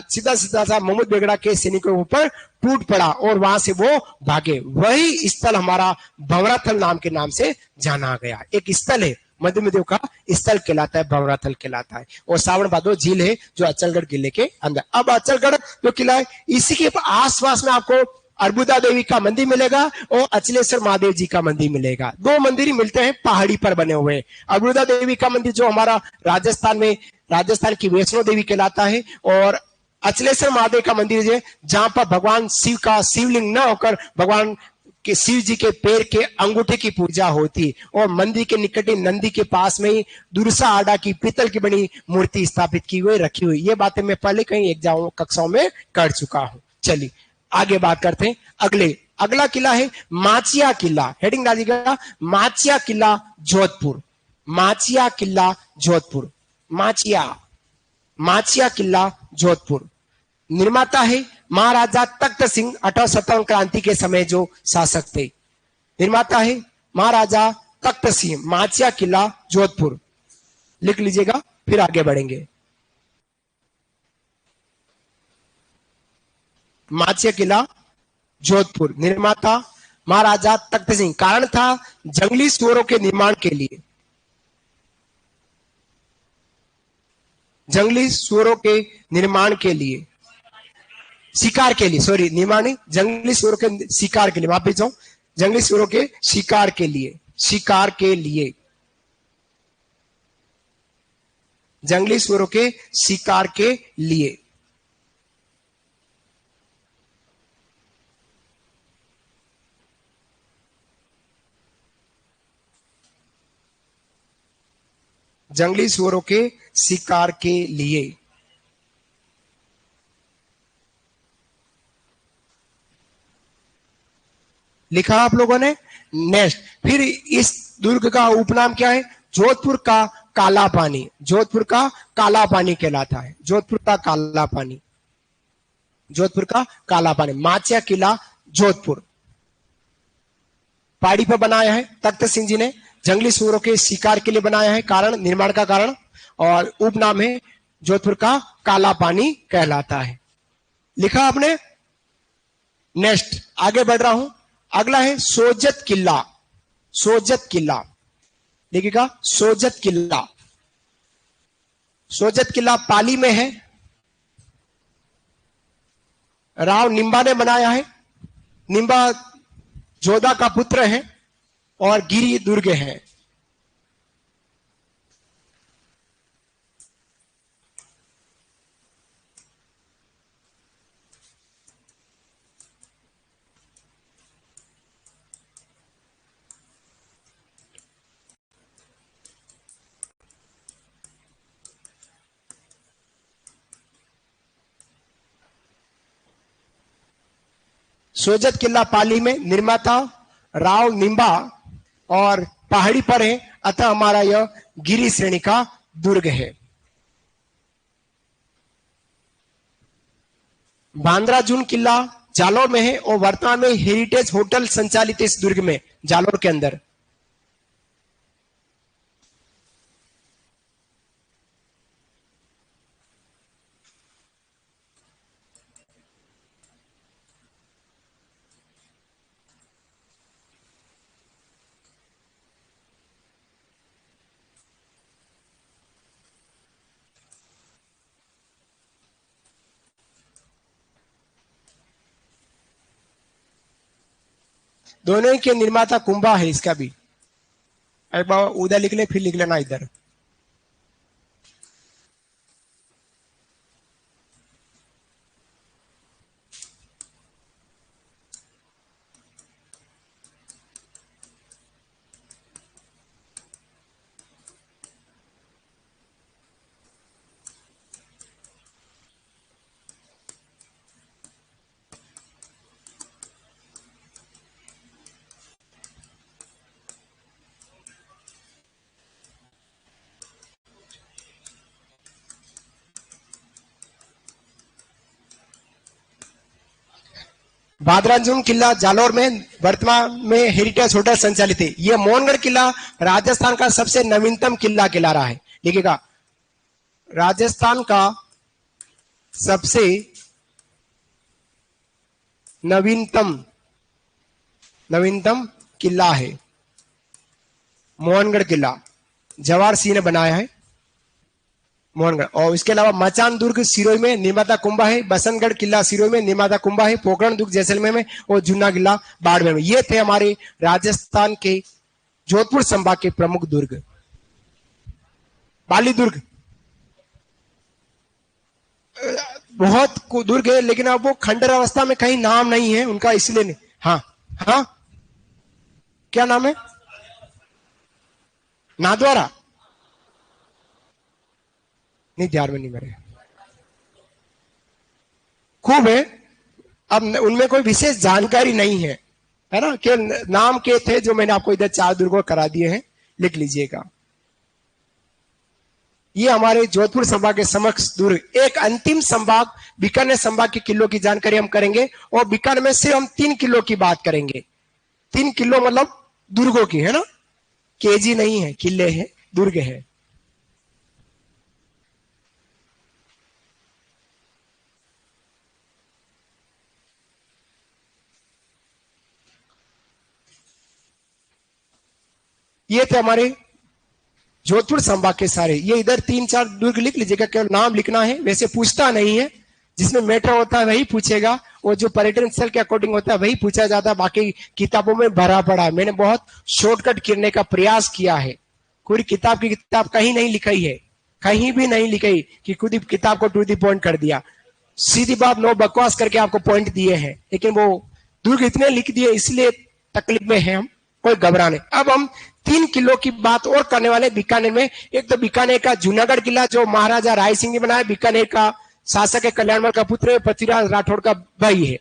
सीधा सीधा सा महमूद बेगड़ा के सैनिकों के ऊपर टूट पड़ा और वहां से वो भागे। वही स्थल हमारा भंवराथल नाम के नाम से जाना गया। एक स्थल है, मध्य में देव का स्थल कहलाता है, भंवराथल कहलाता है। और सावन भादो झील है जो अचलगढ़ किले के अंदर। अब अचलगढ़ जो किला है, इसी के आसपास में आपको अर्बुदा देवी का मंदिर मिलेगा और अचलेश्वर महादेव जी का मंदिर मिलेगा। दो मंदिर ही मिलते हैं पहाड़ी पर बने हुए। अर्बुदा देवी का मंदिर जो हमारा राजस्थान की वैष्णो देवी कहलाता है, और अचलेश्वर महादेव का मंदिर है जहां पर भगवान शिव का शिवलिंग न होकर भगवान के शिव जी के पैर के अंगूठे की पूजा होती। और मंदिर के निकट ही नंदी के पास में ही दुर्सा आडा की पीतल की बनी मूर्ति स्थापित की हुई रखी हुई। ये बातें मैं पहले कहीं एग्जाम कक्षाओं में कर चुका हूं। चलिए आगे बात करते हैं। अगला किला है माचिया किला। हेडिंग डालिएगा, माचिया किला जोधपुर। माचिया किला जोधपुर। माचिया किला जोधपुर। निर्माता है महाराजा तख्त सिंह, 1857 क्रांति के समय जो शासक थे। निर्माता है महाराजा तख्त सिंह। माचिया किला जोधपुर लिख लीजिएगा, फिर आगे बढ़ेंगे। माचिया किला जोधपुर, निर्माता महाराजा तख्त सिंह। कारण था जंगली सुअरों के निर्माण के लिए, जंगली सुअरों के निर्माण के लिए, शिकार के लिए, सॉरी निर्माण नहीं, जंगली सुअरों के शिकार के लिए, माफी चाहूं, जंगली सुअरों के शिकार के लिए, शिकार के लिए, जंगली सुअरों के शिकार के लिए। जंगली सुअरों के शिकार के लिए लिखा आप लोगों ने। नेक्स्ट, फिर इस दुर्ग का उपनाम क्या है? जोधपुर का काला पानी। जोधपुर का काला पानी कहलाता है। जोधपुर का काला पानी, जोधपुर का काला पानी। माचिया किला जोधपुर पहाड़ी पर बनाया है तख्त सिंह जी ने। जंगली सुअरों के शिकार के लिए बनाया है, कारण निर्माण का कारण, और उपनाम है जोधपुर का काला पानी कहलाता है। लिखा आपने। नेक्स्ट आगे बढ़ रहा हूं। अगला है सोजत किला। सोजत किला देखिएगा, सोजत किला। सोजत किला पाली में है, राव निम्बा ने बनाया है। निम्बा जोधा का पुत्र है और गिरी दुर्ग है। सोजत किला पाली में, निर्माता राव निम्बा, और पहाड़ी पर है, अतः हमारा यह गिरी श्रेणी का दुर्ग है। बांद्रा जून किला जालोर में है और वर्तमान में हेरिटेज होटल संचालित इस दुर्ग में, जालोर के अंदर। दोनों के निर्माता कुंभा है इसका भी। एक बार उधर लिख ले, फिर लिख लेना इधर। भादरांजून किला जालोर में वर्तमान में हेरिटेज होटल संचालित है। यह मोहनगढ़ किला राजस्थान का सबसे नवीनतम किला कहला रहा है। लिखिएगा, राजस्थान का सबसे नवीनतम नवीनतम किला है मोहनगढ़ किला। जवाहर सिंह ने बनाया है मोहनगढ़। और इसके अलावा मचान दुर्ग सिरोही में, निर्माता कुंभा है। बसंतगढ़ किला सिरोही में, निर्माता कुंभा है। पोखरण दुर्ग जैसलमेर में और जूना किला बाड़मेर में। ये थे हमारे राजस्थान के जोधपुर संभाग के प्रमुख दुर्ग। पाली दुर्ग बहुत दुर्ग है, लेकिन अब वो खंडर अवस्था में कहीं नाम नहीं है उनका, इसलिए नहीं। हाँ हाँ, क्या नाम है? नादवारा? नहीं, ध्यान में नहीं मेरे। खूब है, अब उनमें कोई विशेष जानकारी नहीं है, है ना। केवल नाम के थे जो मैंने आपको इधर 4 दुर्गों करा दिए हैं, लिख लीजिएगा। ये हमारे जोधपुर संभाग के समक्ष दुर्ग। एक अंतिम संभाग बीकानेर संभाग के किलों की जानकारी हम करेंगे, और बीकानेर में से हम 3 किलों की बात करेंगे। 3 किलो मतलब दुर्गों की, है ना, केजी नहीं है, किले हैं, दुर्ग है। ये थे हमारे जोधपुर संभाग के सारे। ये इधर 3-4 दुर्ग लिख लीजिएगा, केवल नाम लिखना है, वैसे पूछता नहीं है। जिसमें मैटर होता है वही पूछेगा, और जो पर्यटन स्थल के अकॉर्डिंग होता है वही पूछा जाता है। बाकी किताबों में भरा पड़ा है। मैंने बहुत शॉर्टकट करने का प्रयास किया है। पूरी किताब की किताब कहीं नहीं लिखाई है, कहीं भी नहीं लिखाई कि खुद ही किताब को टू दी पॉइंट कर दिया। सीधी बात, नो बकवास करके आपको पॉइंट दिए हैं, लेकिन वो दुर्ग इतने लिख दिए, इसलिए तकलीफ में है हम। कोई घबराने। अब हम 3 किलो की बात और करने वाले बीकानेर में। एक तो बीकानेर का जूनागढ़ किला, जो महाराजा राय सिंह ने बनाया। बीकानेर का शासक है कल्याणमल का पुत्र, पृथ्वीराज राठौड़ का भाई है,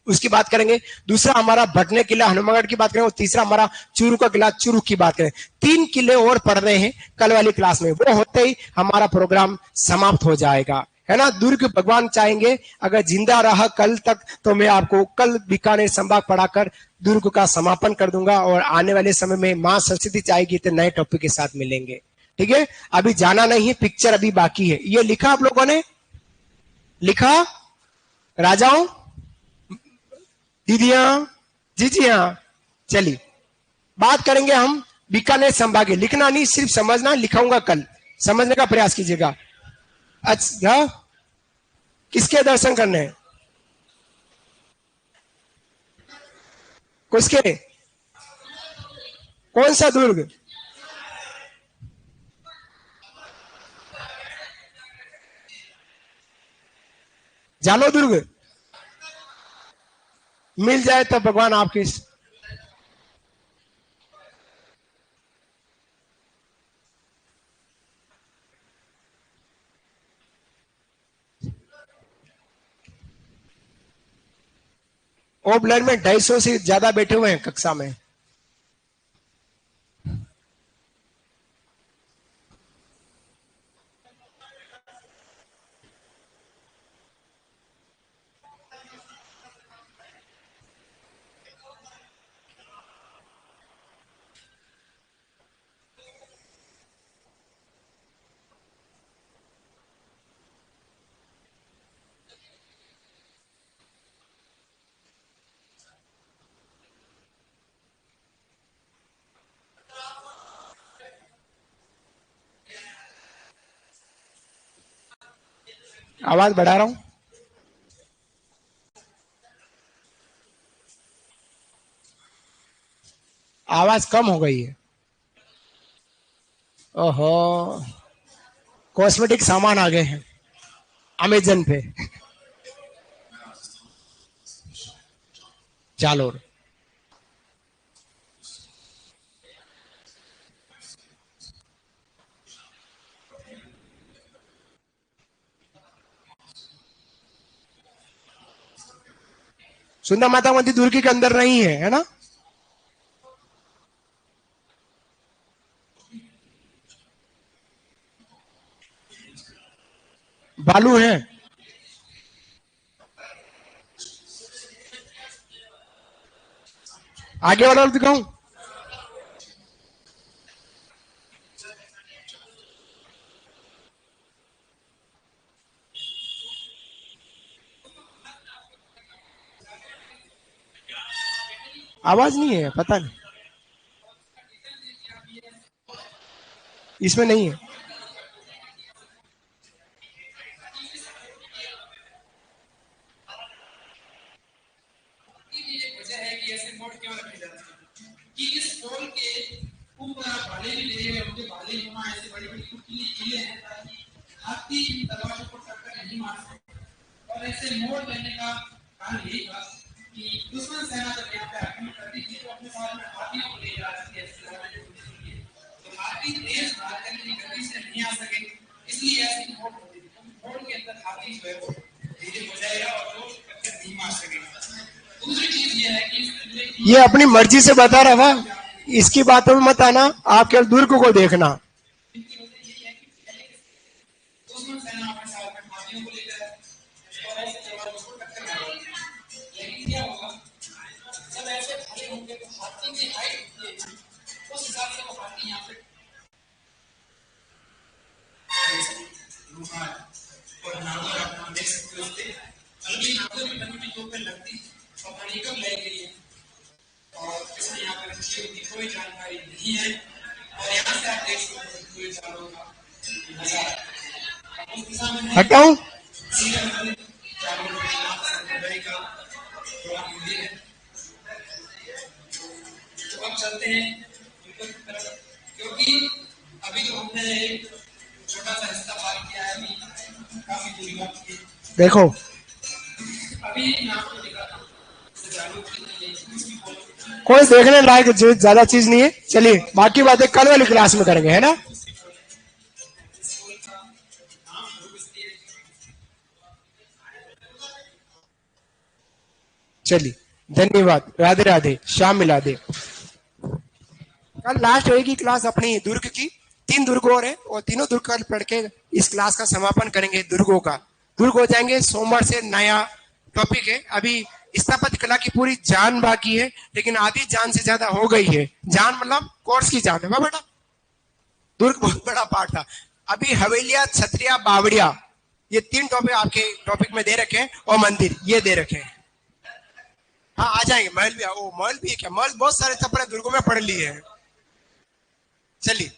उसकी बात करेंगे। दूसरा हमारा भटने किला हनुमानगढ़ की बात करें, और तीसरा हमारा चूरू का किला चूरू की बात करें। 3 किले और पढ़ रहे हैं कल वाली क्लास में, वो होते ही हमारा प्रोग्राम समाप्त हो जाएगा, है ना। दुर्ग भगवान चाहेंगे अगर जिंदा रहा कल तक, तो मैं आपको कल बीकानेर संभाग पढ़ाकर दुर्ग का समापन कर दूंगा। और आने वाले समय में मां सरस्वती चाहेगी तो नए टॉपिक के साथ मिलेंगे, ठीक है। अभी जाना नहीं है, पिक्चर अभी बाकी है। ये लिखा आप लोगों ने? लिखा? राजाओं, दीदियां, जी हाँ। चलिए, बात करेंगे हम बीकानेर संभाग की। लिखना नहीं, सिर्फ समझना। लिखाऊंगा कल, समझने का प्रयास कीजिएगा। अच्छा, किसके दर्शन करने हैं? किसके? कौन सा दुर्ग? जालो दुर्ग मिल जाए तो भगवान आपकी। ओबलर में 250 से ज्यादा बैठे हुए हैं कक्षा में। आवाज बढ़ा रहा हूं। आवाज कम हो गई है। ओहो, कॉस्मेटिक सामान आ गए हैं अमेजन पे। जालोर। सुंदर माता मंदिर दुर्ग के अंदर नहीं है, है ना। बालू है। आगे वाला दिखाऊं? आवाज नहीं है, पता नहीं, इसमें नहीं है। ये अपनी मर्जी से बता रहा था, इसकी बातों में मत आना, आप केवल दुर्ग को देखना। हटाऊं? देखो, कोई देखने लायक ज्यादा चीज नहीं है। चलिए बाकी बातें कल वाली क्लास में करेंगे, है ना? चलिए, धन्यवाद, राधे राधे, शाम मिला दे। कल लास्ट होगी क्लास अपनी दुर्ग की, 3 दुर्ग और है, और तीनों दुर्ग कल पढ़ के इस क्लास का समापन करेंगे। दुर्गों का दुर्ग हो जाएंगे। सोमवार से नया टॉपिक है। अभी स्थापत्य कला की पूरी जान बाकी है, लेकिन आधी जान से ज्यादा हो गई है। जान मतलब कोर्स की जान है वाह बेटा। दुर्ग बहुत बड़ा पार्ट था। अभी हवेलिया, छतरिया, बावड़िया, ये 3 टॉपिक आपके टॉपिक में दे रखे हैं, और मंदिर ये दे रखे हैं। हाँ आ जाएंगे। महल भी, ओ महल भी है क्या? महल बहुत सारे छपड़े दुर्गों में पढ़ लिए हैं। चलिए।